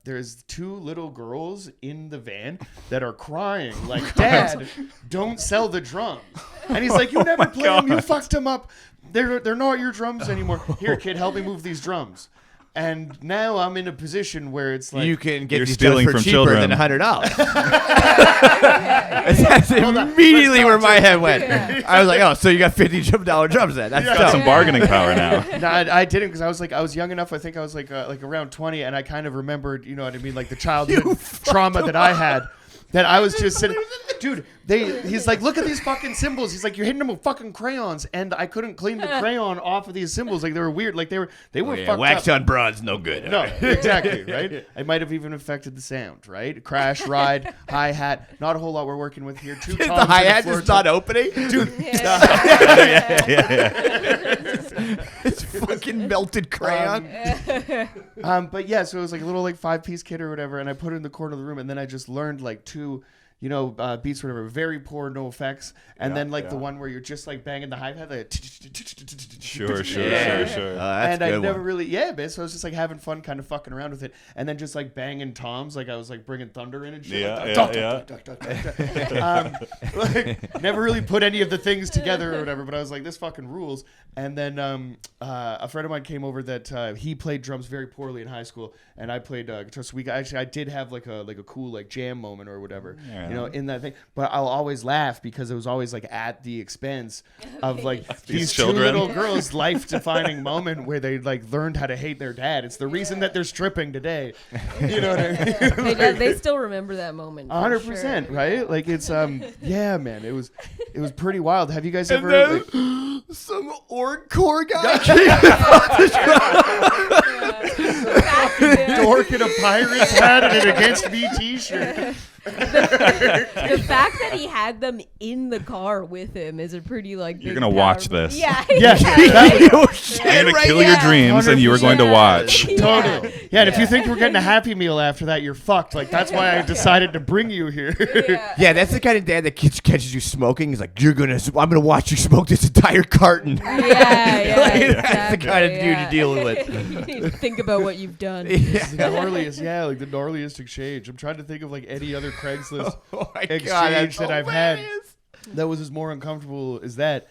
there's 2 little girls in the van that are crying like, "Dad, don't sell the drums." And he's like, "You never played them. You fucked them up. They're not your drums anymore. Here, kid, help me move these drums." And now I'm in a position where it's like you can get You're these stealing drums for from cheaper children. than $100. That's immediately where my head went. I was like, "Oh, so you got $50 drums then? That's Got dope." some bargaining power now. No, I didn't, because I was young enough. I think I was like around 20, and I kind of remembered, you know what I mean, like the childhood trauma that I had. That I was just sitting, dude. He's like, "Look at these fucking symbols." He's like, "You're hitting them with fucking crayons," and I couldn't clean the crayon off of these symbols. Like they were weird. Like they were fucked wax up. on bronze, no good. No, exactly, right? It might have even affected the sound, right? Crash, ride, hi-hat. Not a whole lot we're working with here. 2 The toms hi-hat and a is floor not opening? Dude, It's fucking melted crayon. but yeah, so it was like a little like 5-piece kit or whatever, and I put it in the corner of the room, and then I just learned like 2, beats or whatever, very poor, no effects, and then like the one where you're just like banging the hi-hat, like Sure. That's and a I good never one. really, man. So I was just like having fun, kind of fucking around with it, and then just like banging toms, like I was like bringing thunder in and shit. Like, never really put any of the things together or whatever, but I was like, this fucking rules. And then a friend of mine came over that he played drums very poorly in high school, and I played guitar. So I did have like a cool like jam moment or whatever, in that thing. But I'll always laugh because it was always like at the expense of like these children. 2 little girls' life-defining moment where they like learned how to hate their dad. It's the reason that they're stripping today. You know what I mean? They still remember that moment. 100%, sure. right? Like it's yeah, man. It was pretty wild. Have you guys ever then- like, Some org core guy. dork in a pirate's hat and an Against Me t-shirt? The fact that he had them in the car with him is a pretty like. You're big, gonna watch powerful- this. Yeah. Yeah, You're gonna kill your dreams, and you are going to watch. totally. Yeah, and if you think we're getting a Happy Meal after that, you're fucked. Like that's why I decided to bring you here. Yeah, that's the kind of dad that catches you smoking. He's like, I'm gonna watch you smoke this entire carton. Yeah, That's the kind of dude you're dealing with. You need to think about what you've done. The gnarliest, like the gnarliest exchange. I'm trying to think of like any other Craigslist Oh my exchange God, that's that I've had. hilarious. that was as more uncomfortable as that.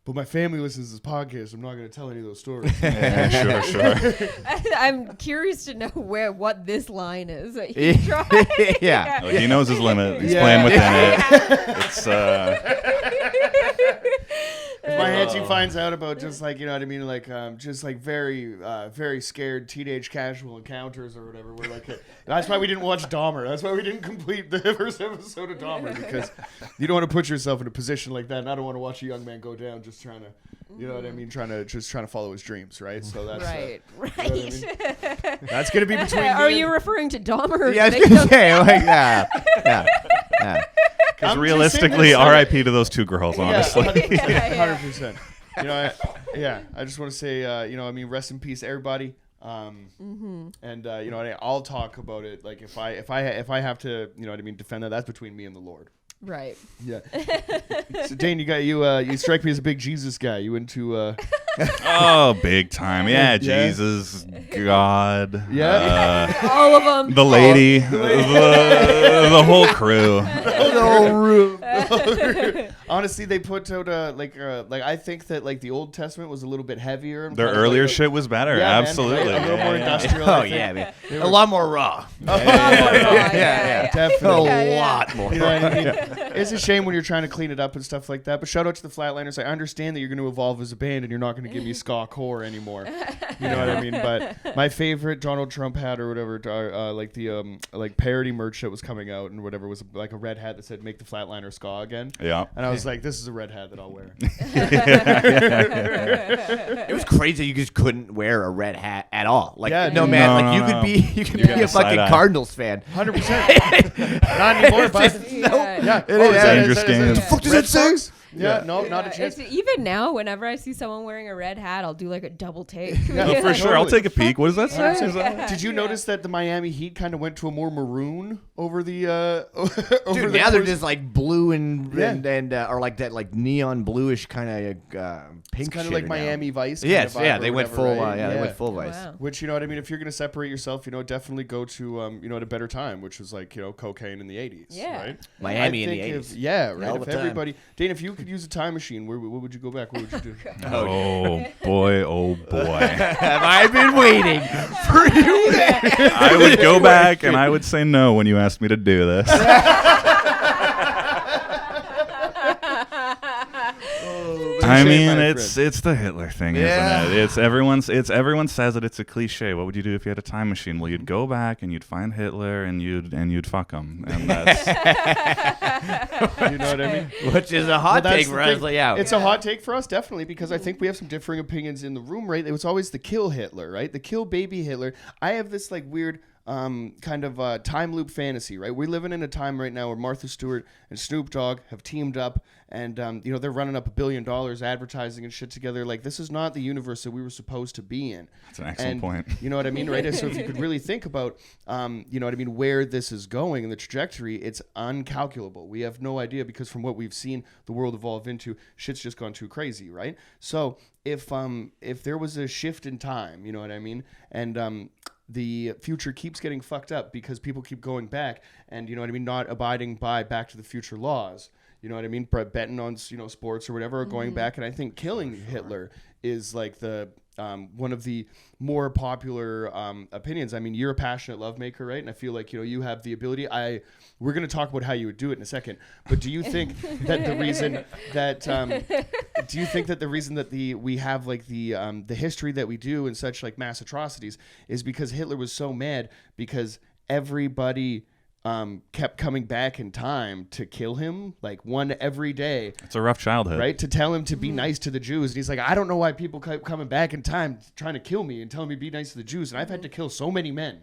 But my family listens to this podcast. I'm not going to tell any of those stories. Yeah, sure. I'm curious to know what this line is that he tried. Yeah. Like, he knows his limit. He's Yeah. playing within it. It's If my auntie finds out about just like, you know what I mean, like just like very, very scared teenage casual encounters or whatever, we're like, that's why we didn't watch Dahmer. That's why we didn't complete the first episode of Dahmer, because you don't want to put yourself in a position like that. And I don't want to watch a young man go down just trying to, you know what I mean, trying to follow his dreams, right? So that's Right. you know what I mean? That's gonna be between. Are me you and, referring to Dahmer? Or Yeah, I was victim? gonna say, like, yeah. because I'm realistically, just saying R.I.P. to those two girls, honestly. Yeah, 100%. You know, I just want to say, you know, I mean, rest in peace, everybody. And you know, I'll talk about it. Like if I have to, you know what I mean, defend that. That's between me and the Lord. Right. Yeah. So Dane, you strike me as a big Jesus guy. You into? Oh, big time. Yeah, Yeah. Jesus, God. Yeah. All of them. The lady. The whole crew. The whole room. Honestly, they put out like I think that like the Old Testament was a little bit heavier. And Their kind of earlier like, shit was better. Yeah, man, Absolutely. right? A little more industrial. Oh I think. yeah, man. A lot more raw. Yeah. Definitely. A lot more. You know what I mean? It's a shame when you're trying to clean it up and stuff like that. But shout out to the Flatliners. I understand that you're going to evolve as a band and you're not going to give me ska core anymore. You know what I mean? But my favorite Donald Trump hat or whatever, like the like parody merch that was coming out and whatever was like a red hat that said "Make the Flatliner ska again." Yeah. And I was like, this is a red hat that I'll wear. It was crazy. You just couldn't wear a red hat at all. Like Yeah, no dude. man. No, Like no, you no. could be got a the side fucking eye. Cardinals fan. 100%. Not anymore, bud. Yeah. It is dangerous game. What the fuck does that say? Yeah, no, not a chance. Even now, whenever I see someone wearing a red hat, I'll do like a double take. Oh, for sure. I'll Totally. take a peek. What does that say? Is that- Did you notice that the Miami Heat kind of went to a more maroon over the over Dude, the now they're course? just like blue and Yeah. or like that like neon bluish kind of pink. It's kind of shit like now. Miami Vice. kind Yes, of vibe yeah, or they went whatever, full. right? They went full vice. Wow. Which, you know what I mean? If you're going to separate yourself, you know, definitely go to, you know, at a better time, which was like, you know, cocaine in the 80s. Yeah. Right? Miami I in the think 80s. yeah, right. Hell If of a time. everybody. Dane, if you could use a time machine, where would you go back? What would you do? Oh, boy. Oh, boy. Have I been waiting for you? I would go back and I would say no when you asked me to do this. I Touche, mean, my it's the Hitler thing, Yeah. isn't it? Everyone says it. It's a cliche. What would you do if you had a time machine? Well, you'd go back and you'd find Hitler and you'd fuck him, and that's You know what I mean? Which is a Well, hot that's take the for us. thing. Yeah. It's a hot take for us, definitely, because I think we have some differing opinions in the room, right? It was always the kill Hitler, right? The kill baby Hitler. I have this like weird kind of time loop fantasy, right? We're living in a time right now where Martha Stewart and Snoop Dogg have teamed up, and you know, they're running up $1 billion advertising and shit together. Like, this is not the universe that we were supposed to be in. That's an excellent And point. You know what I mean, right? So if you could really think about, you know what I mean, where this is going and the trajectory, it's uncalculable. We have no idea, because from what we've seen the world evolve into, shit's just gone too crazy, right? So if there was a shift in time, you know what I mean, and the future keeps getting fucked up because people keep going back and, you know what I mean, not abiding by Back to the Future laws. You know what I mean? Betting on, you know, sports or whatever, or going back. And I think killing Hitler is like the one of the more popular opinions. I mean, you're a passionate lovemaker, right? And I feel like, you know, you have the ability. We're going to talk about how you would do it in a second. But do you think that the reason that we have like the history that we do and such like mass atrocities is because Hitler was so mad because everybody kept coming back in time to kill him, like one every day, It's a rough childhood. right? To tell him to be nice to the Jews. And he's like, I don't know why people keep coming back in time trying to kill me and telling me to be nice to the Jews. And I've had to kill so many men.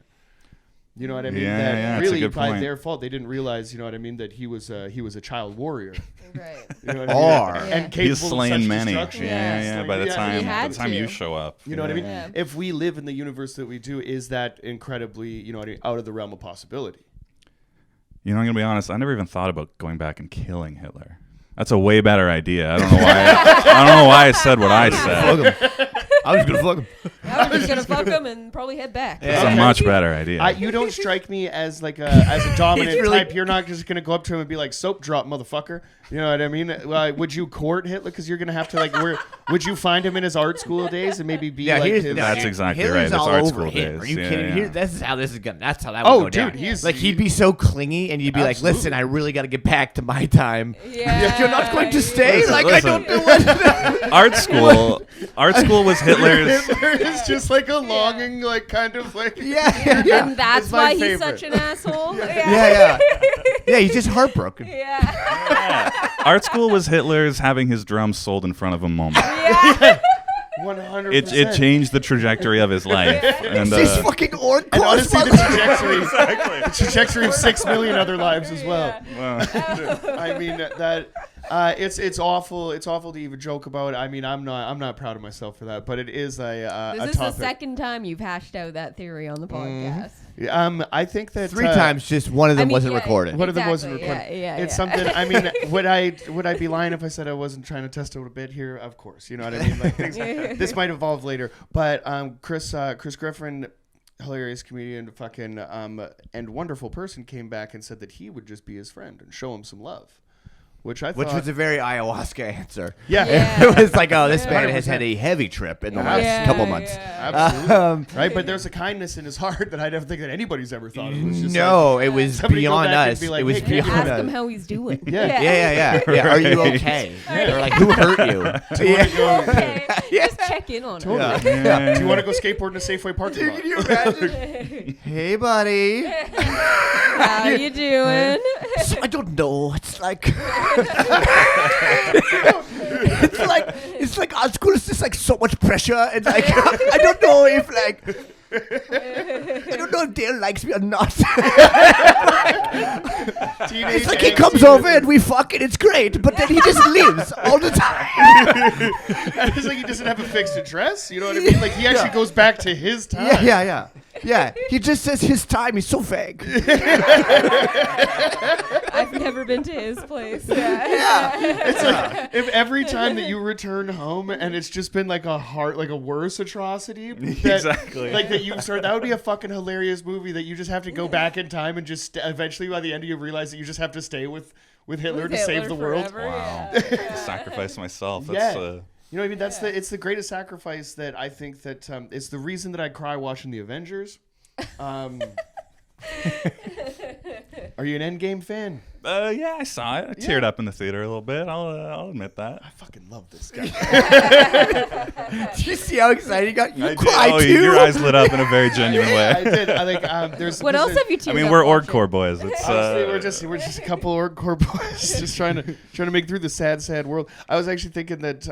You know what I mean? Yeah, that yeah, that's a really good by point. their fault. They didn't realize, you know what I mean, that he was a child warrior. Right. You know what I mean? Or- and capable He's of slaying such many. destruction. Yeah. By the Yeah. time He had you to. show up, You know what I mean? Yeah. If we live in the universe that we do, is that incredibly, you know what I mean, out of the realm of possibility? You know, I'm gonna be honest. I never even thought about going back and killing Hitler. That's a way better idea. I don't know why. I don't know why I said what I said. I was gonna fuck him. I was just gonna fuck him and probably head back. It's a much better idea. You don't strike me as like a dominant really- type. You're not just gonna go up to him and be like, "Soap drop, motherfucker." You know what I mean? Would you court Hitler? Because you're gonna have to like, would you find him in his art school days and maybe be like his? That's exactly Hitler's right. It's all art over school him. days. Are you Yeah, kidding? yeah. Here, that's how this is gonna. That's how that would Oh, go down. dude, he's like he'd be so clingy, and you'd be Absolutely. like, "Listen, I really got to get back to my time. Yeah. You're not going to stay. Listen, like listen. I don't know what." Art school was Hitler's. Hitler is just like a longing, like kind of like. Yeah. And that's It's my why he's favorite. such an asshole. Yeah. Yeah, he's just heartbroken. Yeah. Art school was Hitler's having his drums sold in front of him moment. Yeah. 100%. It changed the trajectory of his life. And This fucking orc And course. honestly, the trajectory of 6 million other lives as well. Yeah. I mean that it's awful. It's awful to even joke about. I mean, I'm not proud of myself for that, but it is a This is topic. the second time you've hashed out that theory on the podcast. I think that 3 times, just one of them wasn't yeah, recorded. One of them wasn't exactly, recorded. yeah, It's yeah. something. I mean, would I be lying if I said I wasn't trying to test out a bit here? Of course, you know what I mean. Like this might evolve later, but Chris Griffin, hilarious comedian, fucking and wonderful person, came back and said that he would just be his friend and show him some love, which I thought Which was a very ayahuasca answer. yeah. Yeah. It was like, oh, this man 100%. has had a heavy trip in the Yeah. last Yeah, couple months. yeah. Absolutely. Right, but there's a kindness in his heart that I don't think that anybody's ever thought. It was just No, it was somebody go beyond back and us. be like, It was hey, can you beyond Ask him us. how he's doing. Yeah. Yeah. Are you okay? Or like, who hurt you? Yeah. Okay. Just check in on him. Do you want to go skateboard in a Safeway parking lot? Can you imagine? Hey, buddy. How you doing? So I don't know. It's like it's like our school is just like so much pressure, and like I don't know if Dale likes me or not. Teenage It's like he angst comes even- over and we fuck and it's great, but then he just leaves all the time. It's like he doesn't have a fixed address. You know what I mean? Like he actually goes back to his time. Yeah. He just says his time. He's so vague. I've never been to his place. Yeah. It's like if every time that you return home and it's just been like a worse atrocity. That, Exactly. Like that you start. That would be a fucking hilarious movie that you just have to go back in time and just eventually by the end you realize that you just have to stay with Hitler to save the world. forever, Wow. yeah. Sacrifice myself. Yeah. That's You know what I mean? It's the greatest sacrifice that I think that it's the reason that I cry watching the Avengers. Are you an Endgame fan? yeah, I saw it. I teared up in the theater a little bit. I'll admit that. I fucking love this guy. Do you see how excited he got? You I did. cried Oh, too. your eyes lit up in a very genuine way. I did. I think there's. What else have you I teared mean, up we're watching? Orgcore boys. It's Honestly, we're just a couple orgcore boys just trying to make through the sad world. I was actually thinking that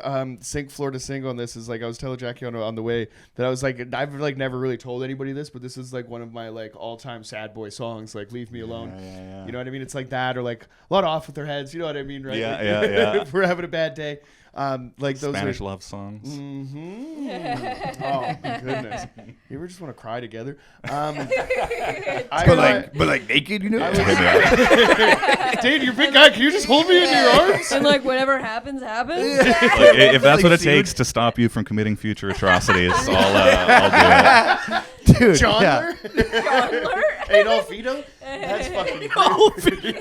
Sink Floor to Sing on this is like I was telling Jackie on the way that I was like I've like never really told anybody this, but this is like one of my like all time sad boy songs. Like Leave Me Alone. Yeah. You know what I mean? It's like that or like a lot off with their heads. You know what I mean, right? Yeah, Like, yeah. if we're having a bad day, like those Spanish are, love songs. Oh my goodness! You ever just want to cry together? but like naked, you know. Dane, you're a big guy. Can you just hold me in your arms? And like whatever happens, happens. Like, if that's what it Like, takes to stop you from committing future atrocities, I'll do it. Dude, Chandler? Chandler? Adolfito? That's fucking crazy.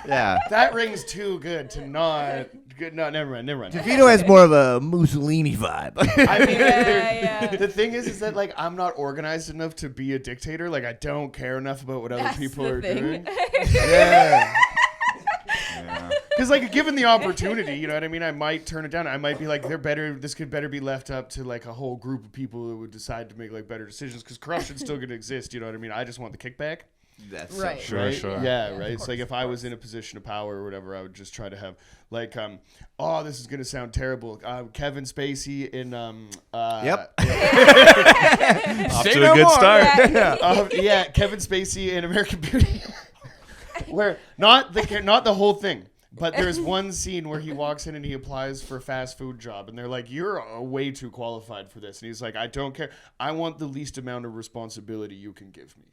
Yeah. That rings too good to not. Good. No, never mind. Vito has more of a Mussolini vibe. I mean, Yeah. the thing is that like I'm not organized enough to be a dictator. Like I don't care enough about what other That's people the are thing. doing. Yeah. Yeah. Because like given the opportunity, you know what I mean, I might turn it down. I might be like, this could better be left up to like a whole group of people who would decide to make like better decisions. Because corruption's still going to exist. You know what I mean? I just want the kickback. That's Right. Sure, Right? sure. Yeah, right. It's like if I was in a position of power or whatever, I would just try to have like, this is gonna sound terrible. Kevin Spacey in Yep. Off Say to no a good more. start. yeah, Kevin Spacey in American Beauty, where not the whole thing, but there's one scene where he walks in and he applies for a fast food job, and they're like, "You're way too qualified for this," and he's like, "I don't care. I want the least amount of responsibility you can give me."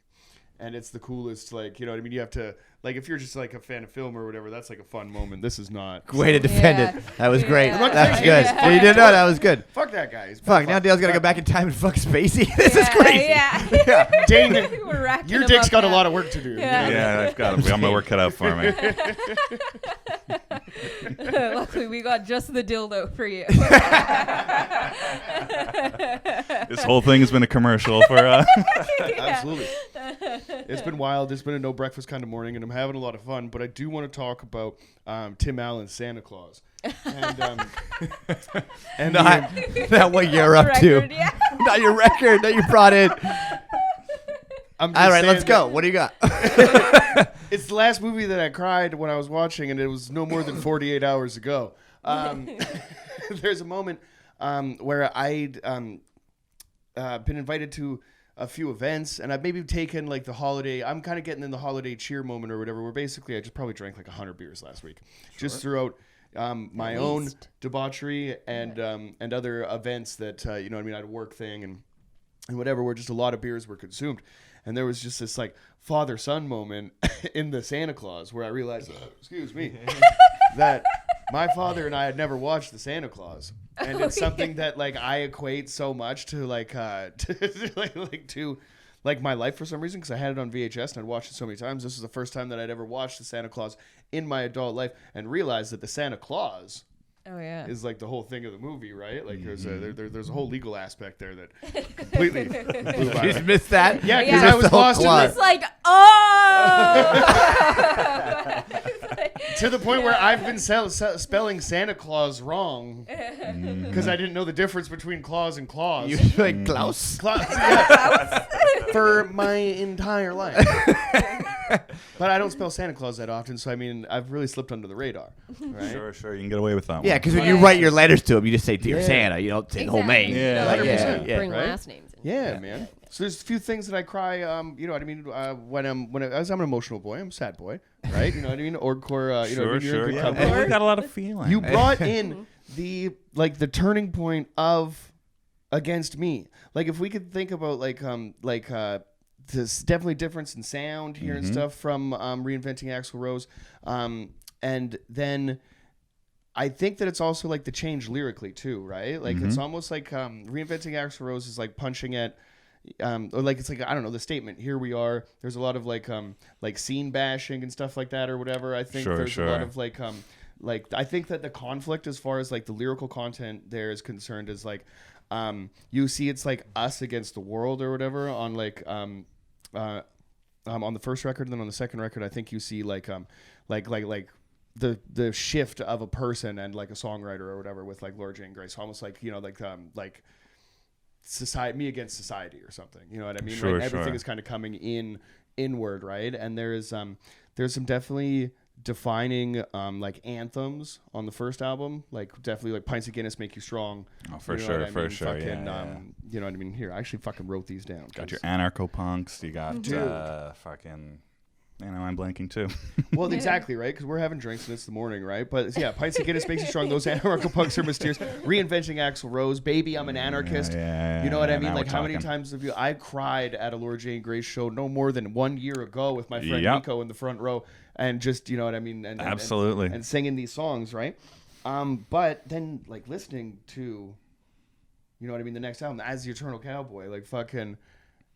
and it's the coolest. Like, you know what I mean? You have to, like, if you're just like a fan of film or whatever, that's like a fun moment. This is not. Way to defend Yeah. it. That was great. Yeah. That was good. Yeah. You did know that was good. Fuck that guy. He's Fuck, now Dale's gotta go back in time and fuck Spacey. This is crazy. Yeah. Dane, We're racking your him dick's up got a now. lot of work to do. Yeah. Yeah, I've got my work cut out for me. Luckily, we got just the dildo for you. This whole thing has been a commercial for. Absolutely. It's been wild. It's been a no breakfast kind of morning, and I'm having a lot of fun. But I do want to talk about Tim Allen's Santa Claus. And, and Not what you're up to. Record, yeah. Not your record that you brought in. I'm just All right, saying let's go. that What do you got? It's the last movie that I cried when I was watching, and it was no more than 48 hours ago. There's a moment where I'd been invited to a few events, and I've maybe taken like the holiday. I'm kind of getting in the holiday cheer moment or whatever. Where basically I just probably drank like 100 beers last week, just throughout my own debauchery and other events that you know what I mean. I had a work thing and whatever, where just a lot of beers were consumed, and there was just this like father-son moment in the Santa Claus where I realized, excuse me, that my father and I had never watched the Santa Claus. And it's something that like I equate so much to like to my life for some reason, because I had it on VHS and I'd watched it so many times. This is the first time that I'd ever watched the Santa Claus in my adult life and realized that the Santa Claus is like the whole thing of the movie, right? Like there's a whole legal aspect there that completely blew by You me. just missed that? Yeah, because Yeah. I was lost in Claus. It's like, oh. to the point where I've been spelling Santa Claus wrong because I didn't know the difference between claws and claws. You like Klaus? Yeah. For my entire life. But I don't spell Santa Claus that often, so I mean, I've really slipped under the radar. Right? Sure, you can get away with that Yeah, one. because when you write your letters to him, you just say Dear Yeah. Santa. You don't say the whole name. Yeah. Like, 100%, yeah. Bring right? last names in. Yeah, man. So there's a few things that I cry. You know what I mean? When I'm an emotional boy, I'm a sad boy, right? You know what I mean? Or you know, what I mean? You're in good company. You got a lot of feeling. You brought in the turning point of Against Me. Like if we could think about this definitely difference in sound here and stuff from Reinventing Axl Rose, and then I think that it's also like the change lyrically too, right? Like it's almost like Reinventing Axl Rose is like punching at. Or like it's like I don't know, the statement here we are. There's a lot of like scene bashing and stuff like that or whatever. I think there's a lot of like I think that the conflict as far as like the lyrical content there is concerned is like you see it's like us against the world or whatever on like on the first record, and then on the second record I think you see like the shift of a person and like a songwriter or whatever with like Laura Jane Grace, almost like you know like society, me against society or something, you know what I mean? Sure, right? Everything is kind of coming inward, right? And there's some definitely defining like anthems on the first album, like definitely like Pints of Guinness Make You Strong. Oh, for you know sure, what I for mean? sure. Fucking, Yeah. You know what I mean? Here, I actually fucking wrote these down. Got your anarcho punks. You got Dude. fucking. You know, I'm blanking too. Well, exactly, right? Because we're having drinks and it's the morning, right? But yeah, Pints of Guinness Makes You Strong. Those anarcho punks are mysterious. Reinventing Axl Rose. Baby, I'm an anarchist. Yeah, you know what I mean? now Like we're how many talking. times have you? I cried at a Laura Jane Grace show no more than 1 year ago with my friend Yep. Nico in the front row, and just you know what I mean? And Absolutely. and singing these songs, right? But then like listening to, you know what I mean? The next album, As the Eternal Cowboy, like fucking.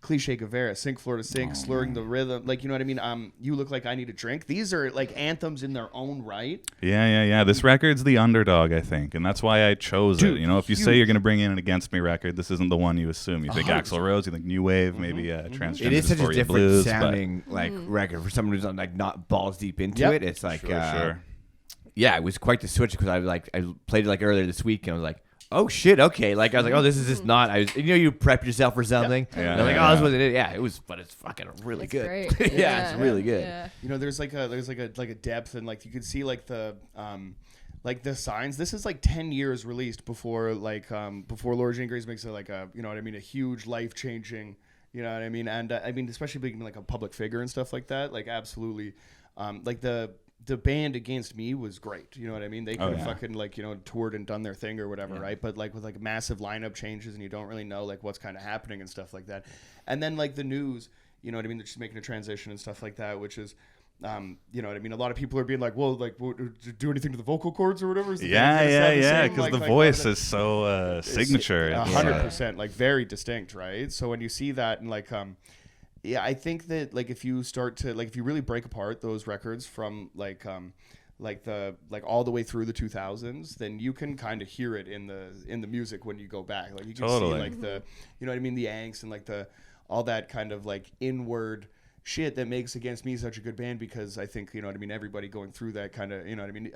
Cliche Guevara, Sink Florida Sink, slurring the rhythm, like you know what I mean. You Look Like I Need a Drink. These are like anthems in their own right. Yeah. This record's the underdog, I think, and that's why I chose Dude, it. You know, if you say huge. you're going to bring in an Against Me record, this isn't the one you assume. You think 100%. Axl Rose, you think New Wave, maybe Transgender It is such a Dysphoria different Blues, sounding like record for someone who's like not balls deep into Yep. it. It's like Sure. yeah, it was quite the switch because I played it like earlier this week and I was like, oh shit, okay. Like I was like, oh, this is just not. You prep yourself for something. Yeah, And I'm like, yeah, oh, this yeah. wasn't it. Yeah, it was, but it's fucking really It's good. great. yeah, it's really good. Yeah. You know, there's like a depth, and like you could see like the signs. This is like 10 years released before Laura Jane Grace makes it like a, you know what I mean, a huge life changing, you know what I mean, and I mean especially being like a public figure and stuff like that, like absolutely, like the band Against Me was great, you know what I mean. They could have fucking like, you know, toured and done their thing or whatever, right? But like with like massive lineup changes and you don't really know like what's kind of happening and stuff like that, and then like the news. you know what I mean, they're just making a transition and stuff like that, which is you know what I mean? A lot of people are being like, well, like, do anything to the vocal cords or whatever? Yeah, because the voice is so signature. 100%, like, very distinct, right? So when you see that, and like, yeah, I think that, like, if you start to, like, if you really break apart those records from, like all the way through the 2000s, then you can kind of hear it in the music when you go back. Like, you can see, like, the, you know what I mean, the angst and, like, all that kind of, like, inward shit that makes Against Me such a good band, because I think, you know what I mean, everybody going through that kind of, you know what I mean,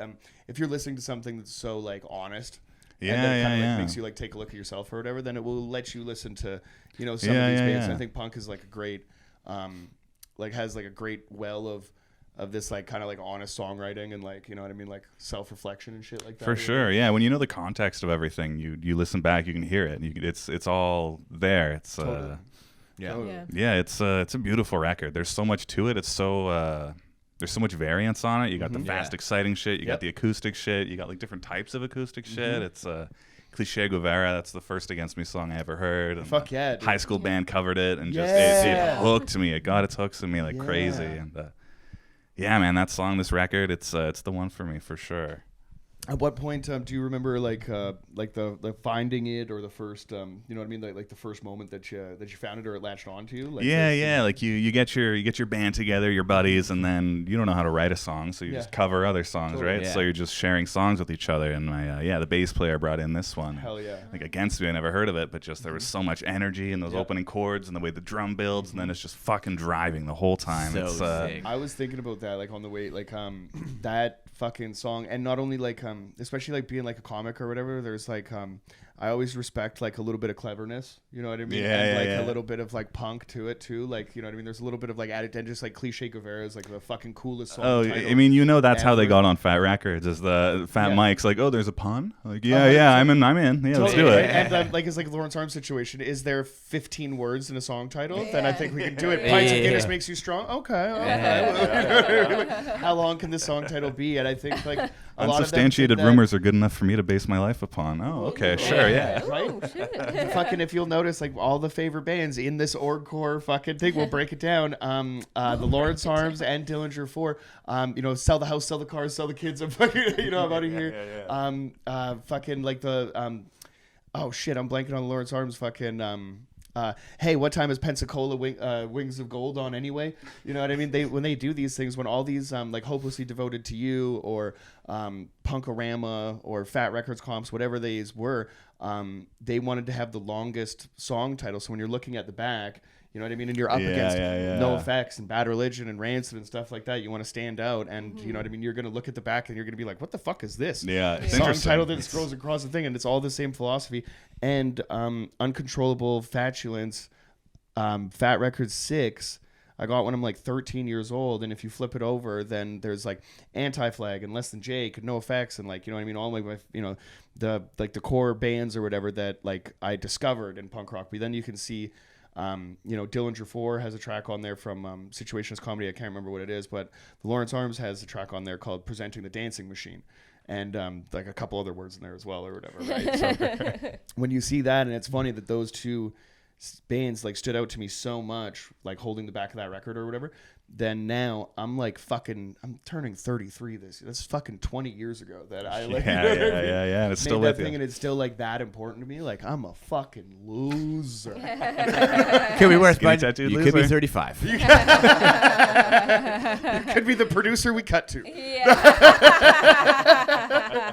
if you're listening to something that's so, like, honest, and that kind of like makes you, like, take a look at yourself or whatever, then it will let you listen to, you know, some of these bands. And I think punk is, like, a great like, has, like, a great well of this, like, kind of, like, honest songwriting and, like, you know what I mean, like, self-reflection and shit like that. For sure, yeah. When you know the context of everything, you listen back, you can hear it. It's all there. It's Totally. Yeah, it's a beautiful record. There's so much to it. It's so there's so much variance on it. You got the fast, exciting shit. You got the acoustic shit. You got, like, different types of acoustic shit. It's Cliché Guevara. That's the first Against Me song I ever heard. And Fuck yeah, dude. High school band covered it, and just it hooked me. It got its hooks in me like crazy. And yeah, man, that song, this record, it's the one for me for sure. At what point do you remember, like the finding it, or the first you know what I mean, like the first moment that you found it or it latched onto? Like, like you get your band together, your buddies, and then you don't know how to write a song, so you just cover other songs, right? So you're just sharing songs with each other. And my the bass player brought in this one. Hell yeah! Like, Against Me, I never heard of it, but just there was so much energy in those opening chords and the way the drum builds, and then it's just fucking driving the whole time. So it's sick. I was thinking about that, like, on the way, like, that fucking song, and not only, like, especially, like, being, like, a comic or whatever, there's, like, I always respect, like, a little bit of cleverness, you know what I mean? A little bit of, like, punk to it too, like, you know what I mean? There's a little bit of, like, added, and just, like, Cliché Guevara is, like, the fucking coolest song. Oh, I mean, you know, that's how they got on Fat Records, is the Fat Mike's like, oh, there's a pun? Like, I'm in, yeah, let's do it. And like, it's like a Lawrence Arms situation. Is there 15 words in a song title? Then I think we can do it. Pints of Guinness makes you strong? Okay. How long can this song title be? And I think, like, unsubstantiated rumors are good enough for me to base my life upon. Oh, okay, sure, yeah. Right? Oh, shit. Fucking, if you'll notice, like, all the favorite bands in this orgcore fucking thing, we'll break it down. The Lawrence Arms and Dillinger 4, you know, sell the house, sell the cars, sell the kids. I'm fucking, you know, I'm out of here. Fucking, like, the, oh shit, I'm blanking on the Lawrence Arms fucking, hey, what time is Pensacola Wings of Gold on anyway? You know what I mean? When they do these things, when all these like Hopelessly Devoted to You or Punkorama or Fat Records comps, whatever these were, they wanted to have the longest song title. So when you're looking at the back, you know what I mean? And you're up against No Effects and Bad Religion and Rancid and stuff like that. You want to stand out, and you know what I mean? You're going to look at the back and you're going to be like, what the fuck is this? Yeah, it's song interesting. title that scrolls across the thing, and it's all the same philosophy. And Uncontrollable Fatulence, Fat Records 6, I got when I'm like 13 years old, and if you flip it over, then there's like Anti-Flag and Less Than Jake and No Effects and, like, you know what I mean, all my, you know, the core bands or whatever that, like, I discovered in punk rock. But then you can see, you know, Dillinger 4 has a track on there from Situationist Comedy. I can't remember what it is, but the Lawrence Arms has a track on there called Presenting the Dancing Machine. And like a couple other words in there as well or whatever, right? So when you see that, and it's funny that those two bands, like, stood out to me so much, like, holding the back of that record or whatever, then now I'm like I'm turning 33 that's fucking 20 years ago that I, like, and it's still with you. And it's still, like, that important to me. Like, I'm a fucking loser. Can we wear a tattooed You loser. could be 35. You could be the producer we cut to.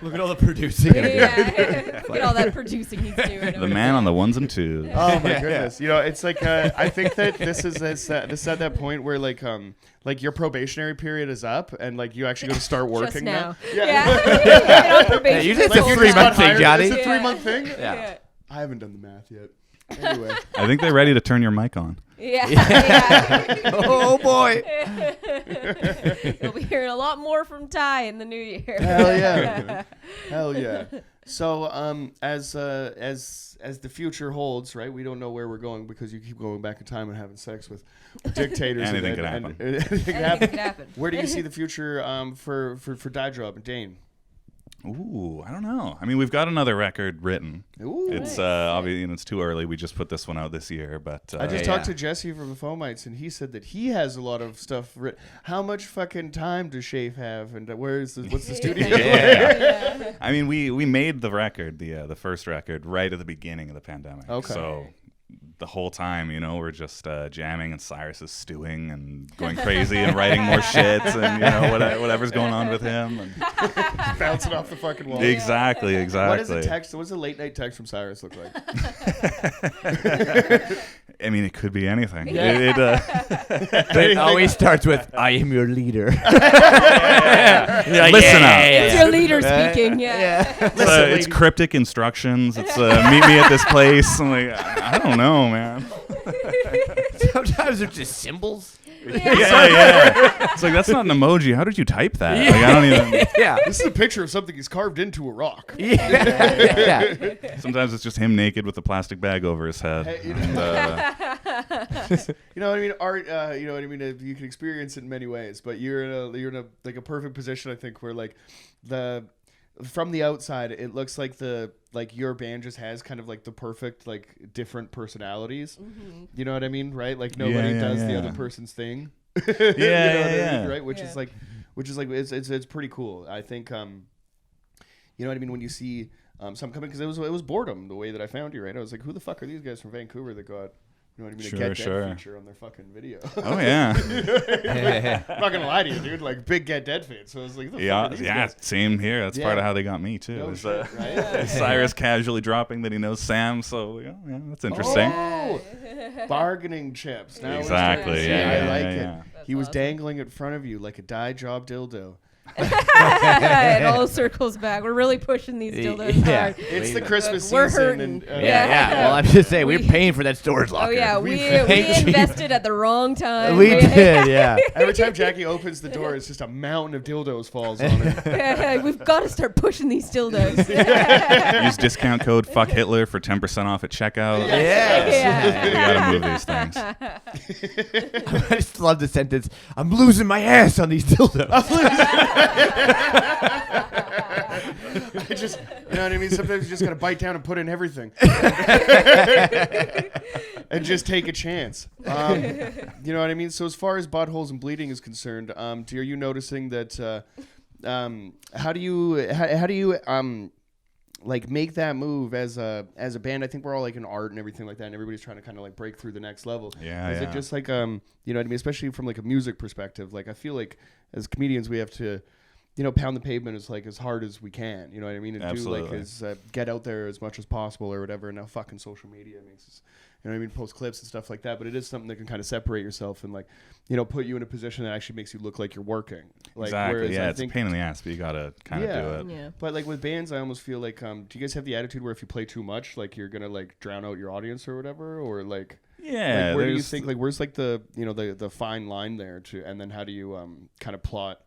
Look at all the producing. Look at all that producing he's doing. The man on the ones and twos. Oh my goodness! You know, it's like I think that this is at that point where, like your probationary period is up, and, like, you actually go to start working Just now. Yeah. Get on probation. usually it's Like, a you're 3-month just thing, hired. Johnny. It's a 3-month thing. Yeah. I haven't done the math yet. Anyway, I think they're ready to turn your mic on. Yeah. Oh boy. You'll be hearing a lot more from Ty in the new year. hell yeah. So as the future holds, right? We don't know where we're going because you keep going back in time and having sex with dictators. Anything could happen. Anything could happen. happen. Where do you see the future for Die Drop and Dane? Ooh, I don't know. I mean, we've got another record written. Ooh. It's Nice. obviously it's too early. We just put this one out this year, but I just Yeah, talked yeah. to Jesse from the Fomites, and he said that he has a lot of stuff written. How much fucking time does Shafe have, and what's the studio? Yeah. I mean, we made the record, the first record, right at the beginning of the pandemic. Okay. So the whole time, we're just jamming, and Cyrus is stewing and going crazy and writing more shit, and whatever's going on with him. And Bouncing off the fucking wall. exactly. What does a text? What does a late night text from Cyrus look like? I mean, it could be anything. Yeah. But it always starts with, I am your leader. Listen up. It's your leader speaking. Yeah. It's cryptic instructions. It's meet me at this place. I'm like, I don't know, man. Sometimes they're just symbols. Yeah. It's like, that's not an emoji. How did you type that? Like, I don't even. Yeah. This is a picture of something he's carved into a rock. Yeah. Sometimes it's just him naked with a plastic bag over his head. Hey, you know what I mean? Art, you know what I mean? You can experience it in many ways, but you're in a like a perfect position, I think, where like from the outside, it looks like your band just has kind of like the perfect like different personalities. Mm-hmm. You know what I mean, right? Like nobody does the other yeah. person's thing. Yeah, You know what I yeah. mean, right? Which is like it's pretty cool. I think you know what I mean when you see some coming, because it was boredom the way that I found you, right? I was like, who the fuck are these guys from Vancouver that got, you know what I mean, a Get Dead feature on their fucking video? Oh yeah. I'm not gonna lie to you, dude. Like big Get Dead fan. So I was like, who the fuck are these guys? Same here. That's part Yeah. of how they got me too. No is, shit, right? Cyrus casually dropping that he knows Sam, so yeah, that's interesting. Oh, bargaining chips. Now it's Exactly. interesting. Yeah, I yeah, like yeah, it. yeah. He was awesome. dangling in front of you like a dye job dildo. It all circles back. We're really pushing these dildos Yeah. hard. It's the Christmas We're season. hurting. And, Yeah. Well, I'm just saying, we're We- paying for that storage locker. Oh yeah, we paid cheap. invested at the wrong time. We did, yeah. every time Jackie opens the door, it's just a mountain of dildos falls on her. We've got to start pushing these dildos. Use discount code Fuck Hitler for 10% off at checkout. Yeah. You gotta move these things. I just love the sentence, I'm losing my ass on these dildos. I just, you know what I mean? Sometimes you just gotta bite down and put in everything, and just take a chance. You know what I mean? So as far as buttholes and bleeding is concerned, are you noticing that? How do you like make that move as a band? I think we're all like in art and everything like that, and everybody's trying to kind of like break through the next level. Yeah, Is yeah. it just like you know what I mean? Especially from like a music perspective, like I feel like as comedians we have to, you know, pound the pavement as hard as we can. You know what I mean? And Absolutely. do like get out there as much as possible or whatever. And now fucking social media makes us, you know what I mean, post clips and stuff like that. But it is something that can kind of separate yourself and like, you know, put you in a position that actually makes you look like you're working. Like, Exactly. whereas Yeah, I it's a think, pain in the ass, but you gotta kind of do it. Yeah. but like with bands, I almost feel like, do you guys have the attitude where if you play too much, like you're gonna like drown out your audience or whatever, or like, Yeah. like, where do you there's- think like where's like the, you know, the fine line there to, and then how do you kind of plot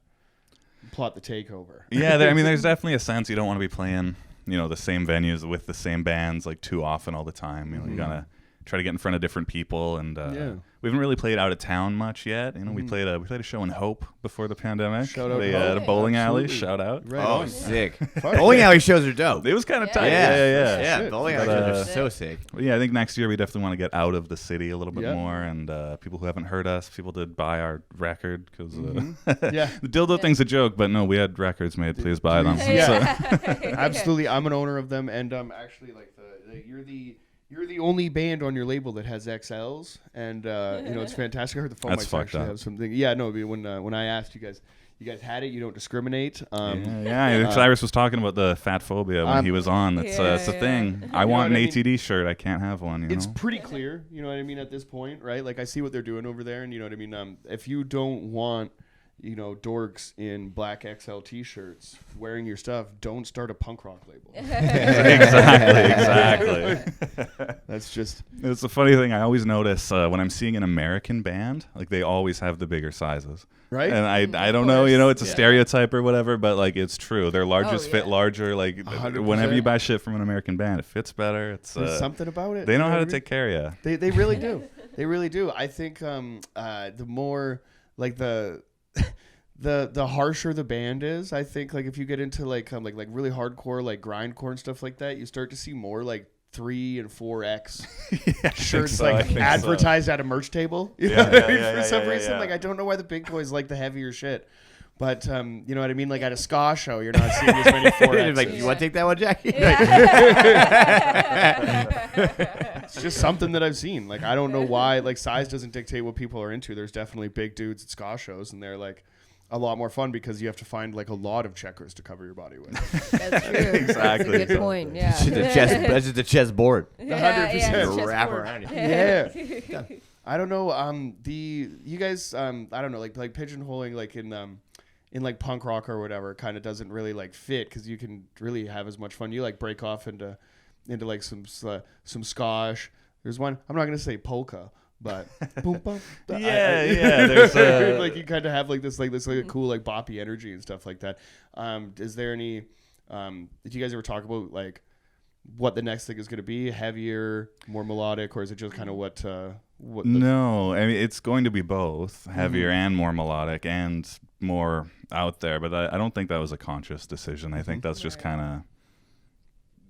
the takeover? Yeah, I mean, there's definitely a sense you don't want to be playing, the same venues with the same bands like too often all the time. You gotta try to get in front of different people, and we haven't really played out of town much yet. We played a show in Hope before the pandemic. Shout out They Hope. had a bowling alley. Absolutely. Shout out. Right Oh, on. sick. Bowling alley shows are dope. It was kind of Yeah. tight. Yeah, Shit. bowling But, alley shows are so sick. Well, yeah, I think next year we definitely want to get out of the city a little bit Yeah. more, and people who haven't heard us, people to buy our record, because Yeah. the dildo thing's a joke, but no, we had records made. Please buy them. Yeah. So- Absolutely, I'm an owner of them, and actually, like you're the only band on your label that has XLs, and it's fantastic. I heard the phone That's mics fucked actually up. have something. Yeah, no, when I asked you guys had it. You don't discriminate. yeah. Cyrus was talking about the fat phobia when he was on. It's a thing. I want an what I mean? ATD shirt. I can't have one. It's pretty clear, you know what I mean, at this point, right? Like I see what they're doing over there, and you know what I mean. If you don't want, dorks in black XL T-shirts wearing your stuff, don't start a punk rock label. exactly. That's just It's a funny thing. I always notice when I'm seeing an American band, like they always have the bigger sizes. right. And I don't know, it's a stereotype or whatever, but like it's true. Their largest fit larger. Like 100%. whenever you buy shit from an American band, it fits better. It's There's something about it. they you know how what to I mean? take care of you. They really do. They really do. I think the more like the the harsher the band is, I think, like if you get into like really hardcore like grindcore and stuff like that, you start to see more like 3 and 4X shirts like advertised at a merch table. You know what I mean? For some reason, like I don't know why the big boys like the heavier shit. But you know what I mean? Like at a ska show, you're not seeing as many 4Xs. Like, you want to take that one, Jackie? It's just something that I've seen. Like I don't know why. Like size doesn't dictate what people are into. There's definitely big dudes at ska shows, and they're like a lot more fun because you have to find like a lot of checkers to cover your body with. That's true. Exactly. That's a good point. Yeah. That's just a chess board. 100%. Wrap around you. Yeah. I don't know. You guys. I don't know. Like pigeonholing like in like punk rock or whatever kind of doesn't really like fit because you can really have as much fun. You like break off into like some skosh. There's one. I'm not gonna say polka. But boom, boom, There's like you kind of have like this cool like boppy energy and stuff like that. Is there any? Did you guys ever talk about like what the next thing is going to be? Heavier, more melodic, or is it just kind of what? No, I mean it's going to be both heavier and more melodic and more out there. But I don't think that was a conscious decision. I think that's just kind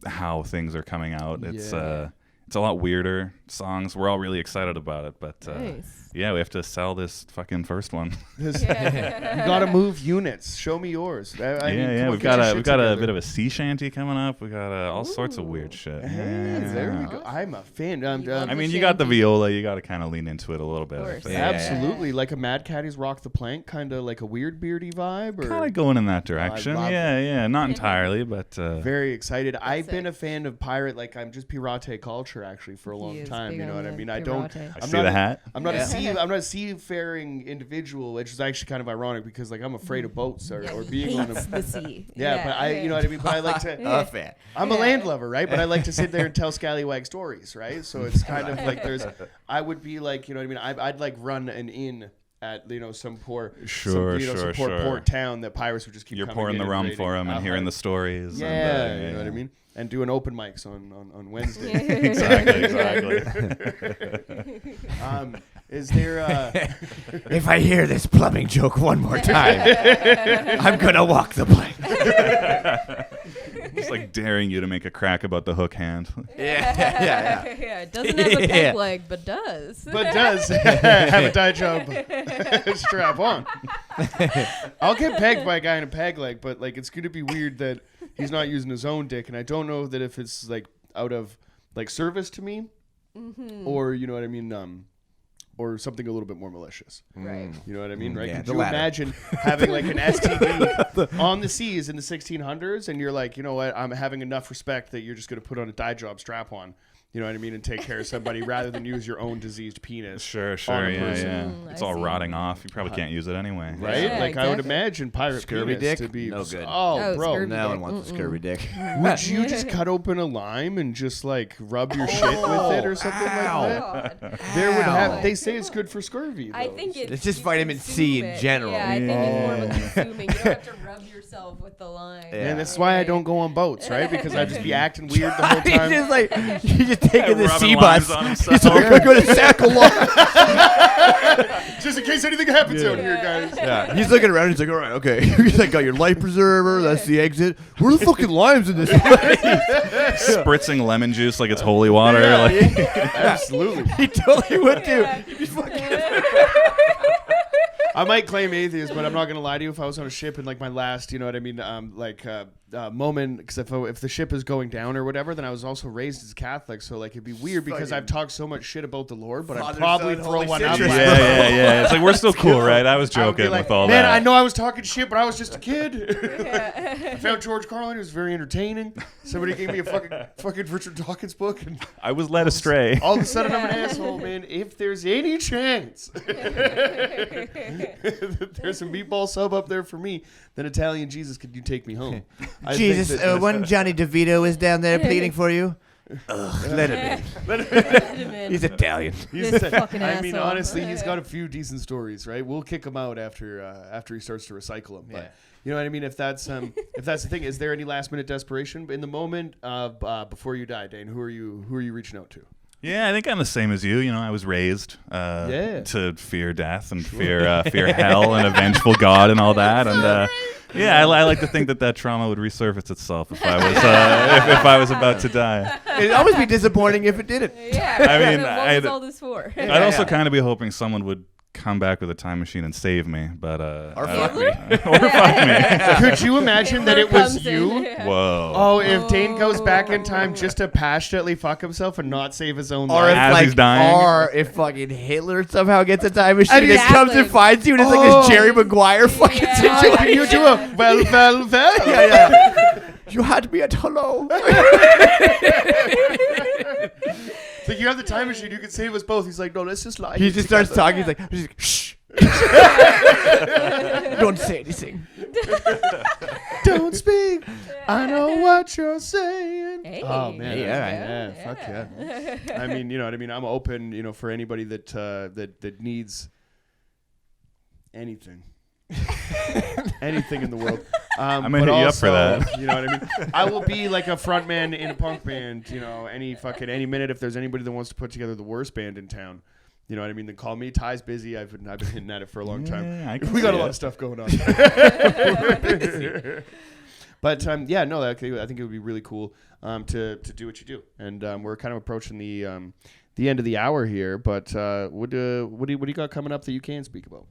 of how things are coming out. It's a lot weirder songs. We're all really excited about it, but Nice. yeah, we have to sell this fucking first one. You got to move units. Show me yours. I mean, We've got a bit of a sea shanty coming up. We got all sorts of weird shit. There we go. I'm a fan. I mean, you got the viola. You got to kind of lean into it a little bit. I think. Absolutely, like a Mad Caddy's Rock the Plank, kind of like a weird beardy vibe. Or Kind of going in that direction. Not entirely, but very excited. I've been a fan of pirate. Like I'm just pirate culture actually for a long time. You know what I mean? I see the hat. I'm not a seafaring individual, which is actually kind of ironic because like I'm afraid of boats or being on the sea. Yeah, but I, you know what I mean. But I like to. I'm a land lover, right? But I like to sit there and tell scallywag stories, right? So it's kind of like I would be like, you know what I mean. I'd like run an inn at some poor port town that pirates would just keep. You're pouring the rum for them and hearing the stories. Yeah, you know what I mean. And doing open mics on Wednesday. Exactly. Is there? If I hear this plumbing joke one more time, I'm gonna walk the plank. It's like daring you to make a crack about the hook hand. Yeah. It doesn't have a peg leg, but does. Have a dye job strap on. I'll get pegged by a guy in a peg leg, but like it's gonna be weird that he's not using his own dick, and I don't know that if it's like out of like service to me, or you know what I mean, or something a little bit more malicious. Right. You know what I mean, right? Yeah, Could you imagine having like an STD on the seas in the 1600s, and you're like, you know what? I'm having enough respect that you're just going to put on a dye job strap on. You know what I mean? And take care of somebody rather than use your own diseased penis. Sure. Yeah. It's all rotting off. You probably can't use it anyway. Right? Yeah, like I would exactly. imagine pirate Scurvy penis dick? to be No good. Oh, bro. scurvy No one dick. wants a scurvy dick. Would you just cut open a lime and just like rub your shit with it or something like that? God. There would have. They say it's good for scurvy. Though. I think It's just vitamin C in consume it. general. Yeah, I think it's more of a consuming. You don't have to rub yourself with the lime. And that's why I don't go on boats, right? Because I'd just be acting weird the whole time. He's just like you just taking the rubbing sea limes bus. on himself. He's like, I'm gonna sack a lot. Just in case anything happens out here, guys. Yeah, he's looking around. He's like, all right, okay. He's like, got your life preserver. That's the exit. Where are the fucking limes in this place? Spritzing lemon juice like it's holy water. Absolutely. He totally would do. I might claim atheist, but I'm not gonna lie to you. If I was on a ship in like my last, you know what I mean, moment, because if the ship is going down or whatever, then I was also raised as a Catholic, so like it'd be weird because I've talked so much shit about the Lord, but I'd probably throw one up. Yeah. It's like we're still cool, right? I was joking with all man, that. I know I was talking shit, but I was just a kid. I found George Carlin. It was very entertaining. Somebody gave me a fucking Richard Dawkins book, and I was led astray. all of a sudden I'm an asshole, man. If there's any chance there's a meatball sub up there for me, then Italian Jesus, could you take me home? I Jesus, think that- when Johnny DeVito is down there pleading for you, let him in. He's Italian. This fucking I mean, asshole. honestly, he's got a few decent stories, right? We'll kick him out after he starts to recycle them. But you know what I mean? If that's the thing, is there any last minute desperation in the moment before you die, Dane? Who are you reaching out to? Yeah, I think I'm the same as you. You know, I was raised to fear death and fear hell and a vengeful God and all that. And yeah, I like to think that trauma would resurface itself if I was if I was about to die. It'd always be disappointing if it didn't. Yeah. I mean, what was all this for? I'd also kind of be hoping someone would come back with a time machine and save me, but or fuck me. or fuck me. Could you imagine that it was you? Whoa. Oh, if Dane goes back in time just to passionately fuck himself and not save his own Or life. if, As like, he's dying. or if fucking Hitler somehow gets a time machine and Exactly. comes and finds you, and it's like this Jerry Maguire fucking Yeah. situation. Can you do a well? Yeah. You had me at hello. It's like, you have the time machine. You can save us both. He's like, no, let's just lie. He just starts talking. He's like, shh. Don't say anything. Don't speak. I know what you're saying. Hey. Oh man, Hey, all right. yeah, fuck yeah. I mean, you know what I mean. I'm open, you know, for anybody that that needs anything, anything in the world. I'm gonna but hit you up for also, that. You know what I mean. I will be like a front man in a punk band. You know, any minute if there's anybody that wants to put together the worst band in town. You know what I mean? Then call me. Ty's busy. I've been hitting at it for a long time. Yeah, I can We got a see lot it. of stuff going on. But yeah, no, I think it would be really cool to do what you do. And we're kind of approaching the end of the hour here. But what do you got coming up that you can speak about?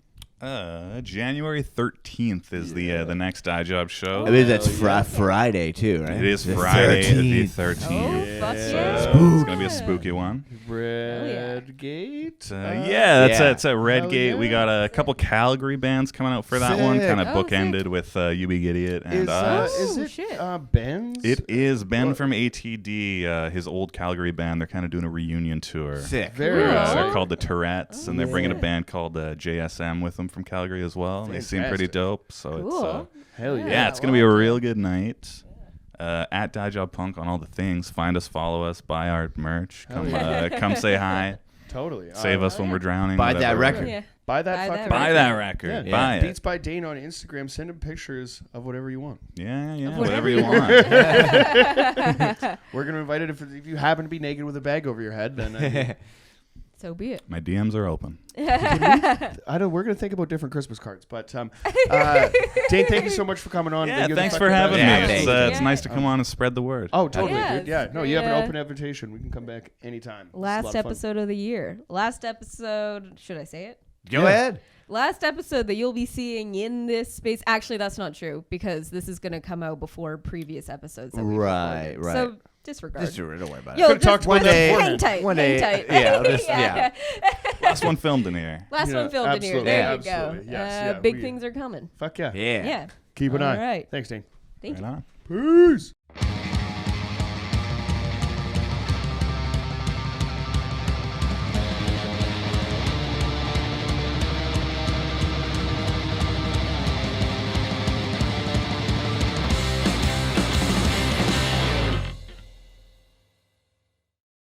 January 13th is the next Die Job show. I mean, that's Friday too, right? It is The Friday 13th. the 13th. Oh, fuck So yeah. it's going to be a spooky one. Redgate. That's at Redgate. yeah. We got a couple Calgary bands coming out for that one. Sick. Kind of Oh, bookended with You Big Idiot and Is us. is it shit. Ben's? It is Ben from ATD, his old Calgary band. They're kind of doing a reunion tour. Sick. Very Cool. nice. They're called the Tourettes, and they're bringing a Yeah. band called JSM with them from Calgary as well. They seem pretty Fantastic. dope. So Cool. Hell yeah. yeah, it's gonna be a real good night. At Die Job Punk on all the things. Find us, follow us, buy our merch. Come, come say hi. Totally. Save us when we're drowning. Buy that whatever. record. Yeah. Buy that Buy fucking that Buy that record. Yeah. Buy Beats it. by Dane on Instagram. Send him pictures of whatever you want. Yeah, Whatever whatever you you want. We're gonna invite it if you happen to be naked with a bag over your head. Then I mean, So be it. My DMs are open. I don't. We're gonna think about different Christmas cards. But Dane, thank you so much for coming on. Yeah, You're the thanks for fucking having best. me. Yeah, It's, thanks. it's nice to come on and spread the word. Oh, totally, Yeah, dude. Yeah, it's no, you have an pretty, open invitation. We can come back anytime. It's a lot Last of fun. episode of the year. Last episode. Should I say it? Go ahead. Last episode that you'll be seeing in this space. Actually, that's not true because this is going to come out before previous episodes. That we've Right, recorded. right. So disregard. Just don't worry about Yo, it. Could've talked just about that hang beforehand. tight. One Hang day, tight. yeah, just- yeah. Last one filmed in here. Last Yeah, one filmed in here. absolutely, There yeah, you go. absolutely. Yes, yeah, Big we- things are coming. Fuck yeah. Yeah. Yeah. Keep an All eye. right. Thanks, Dane. Thank you. Right on. Peace.